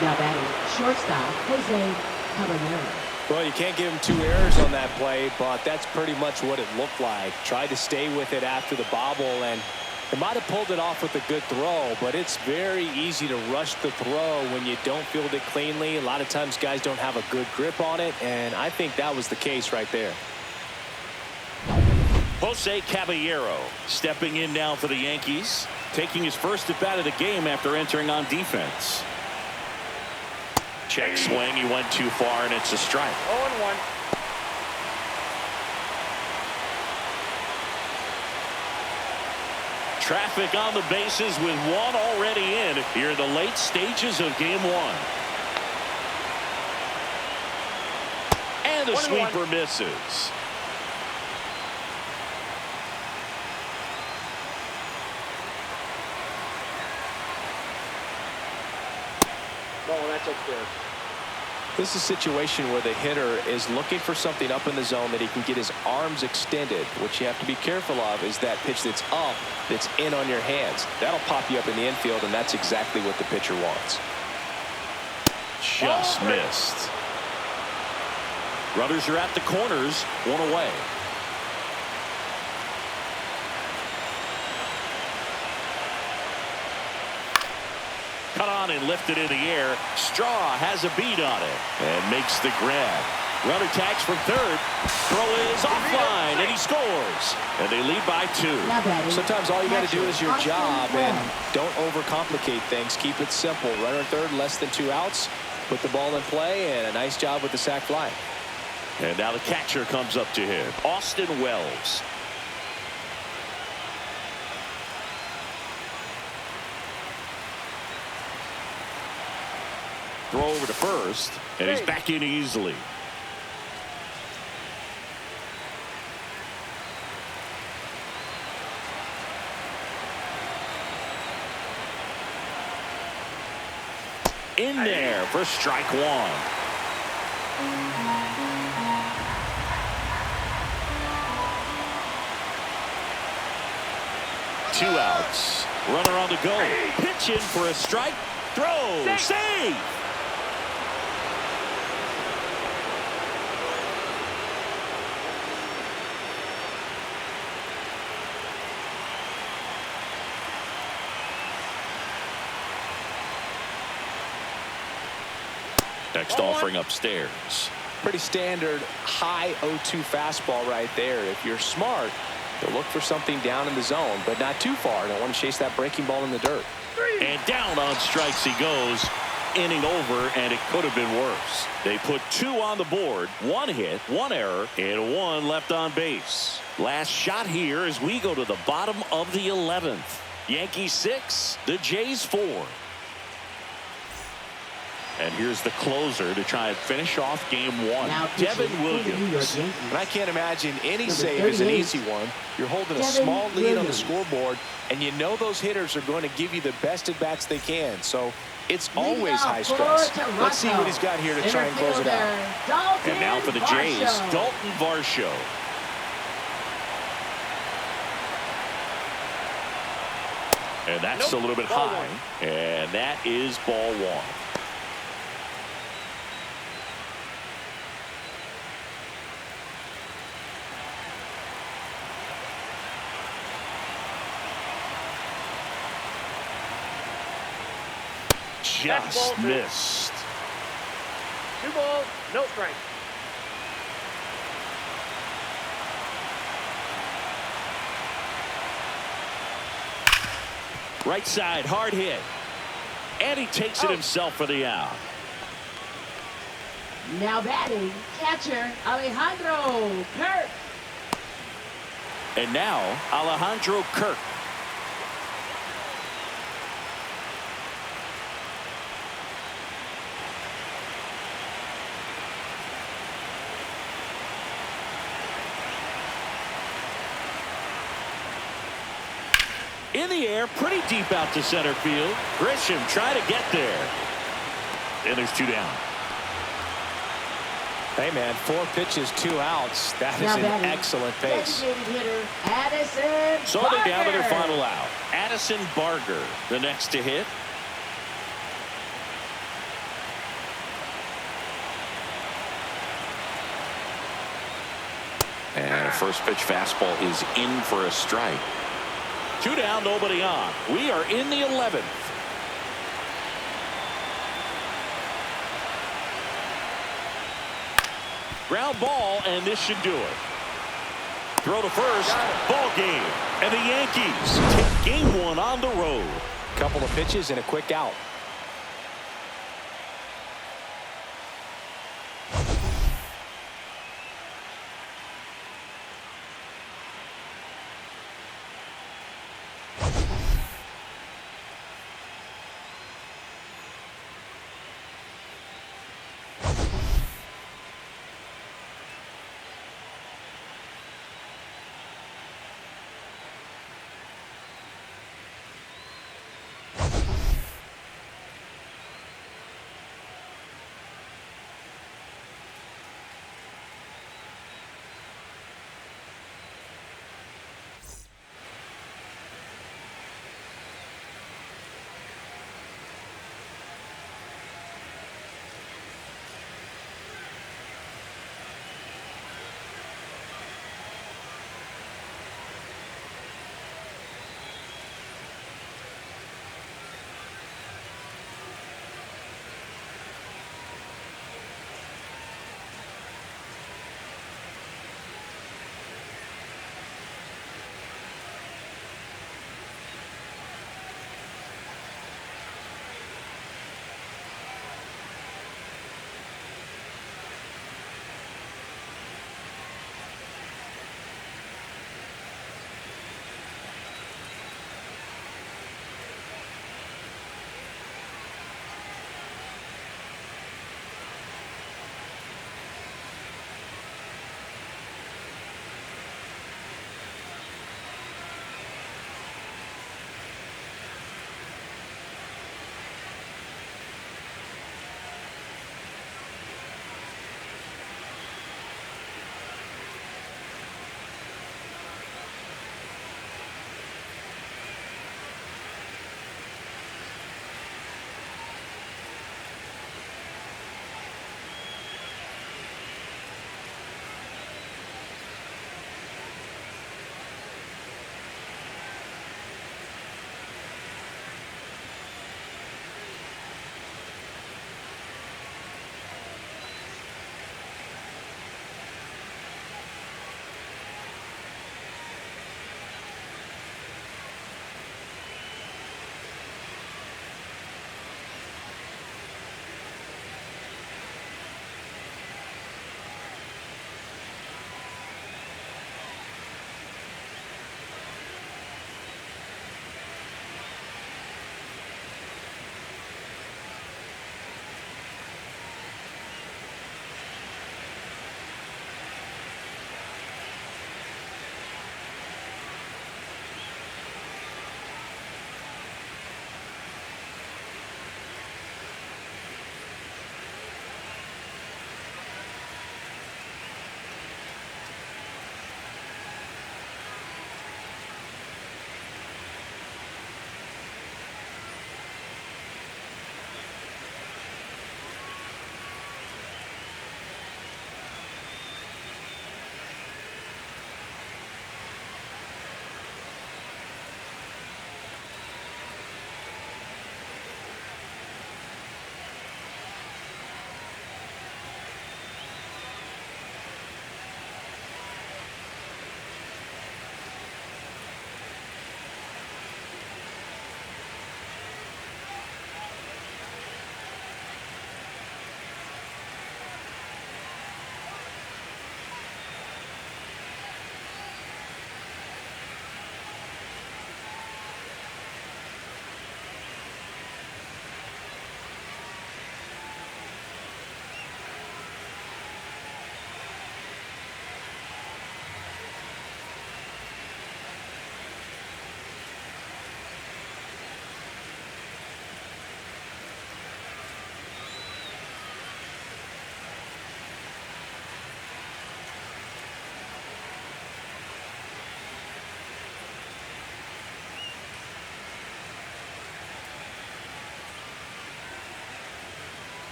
Now batting, shortstop, Jose Caballero. Well, you can't give him 2 errors on that play, but that's pretty much what it looked like. Tried to stay with it after the bobble, and it might have pulled it off with a good throw, but it's very easy to rush the throw when you don't field it cleanly. A lot of times guys don't have a good grip on it, and I think that was the case right there. Jose Caballero stepping in now for the Yankees, taking his first at bat of the game after entering on defense. Check swing. He went too far, and it's a strike. 0-1. Traffic on the bases with one already in here in the late stages of game 1. And the 1-1. sweeper misses. Oh, that's upstairs. This is a situation where the hitter is looking for something up in the zone that he can get his arms extended. What you have to be careful of is that pitch that's up, that's in on your hands. That'll pop you up in the infield, and that's exactly what the pitcher wants. Just missed. Runners are at the corners, 1 away. Cut on and lifted in the air. Straw has a beat on it and makes the grab. Runner tags from third. Throw is offline, and he scores. And they lead by 2. Sometimes all you got to do is your job, and don't overcomplicate things. Keep it simple. Runner third, less than 2 outs. Put the ball in play, and a nice job with the sac fly. And now the catcher comes up to him, Austin Wells. Throw over to first, and he's back in easily. In there for strike 1. Two outs. Runner on the go. Pitch in for a strike. Throw. Save. Next offering upstairs. Pretty standard high 0-2 fastball right there. If you're smart, you'll look for something down in the zone, but not too far. Don't want to chase that breaking ball in the dirt. And down on strikes he goes. Inning over, and it could have been worse. They put 2 on the board, 1 hit, 1 error, and 1 left on base. Last shot here as we go to the bottom of the 11th. Yankees 6, the Jays 4. And here's the closer to try and finish off game 1. Devin Williams. And I can't imagine any save is an easy one. You're holding a small lead on the scoreboard, and you know those hitters are going to give you the best at bats they can. So it's always high stress. Let's see what he's got here to try and close it out. And now for the Jays, Dalton Varsho. And that's a little bit high. And that is ball 1. Just missed. 2 balls, no strike. Right side, hard hit. And he takes it himself for the out. Now batting, catcher Alejandro Kirk. And now Alejandro Kirk. In the air, pretty deep out to center field. Grisham trying to get there. And there's 2 down. Hey, man, 4 pitches, 2 outs. That is an excellent pace. So they're down to their final out. Addison Barger, the next to hit. And a first pitch fastball is in for a strike. 2 down, nobody on. We are in the 11th. Ground ball, and this should do it. Throw to first, ball game. And the Yankees take game 1 on the road. Couple of pitches and a quick out.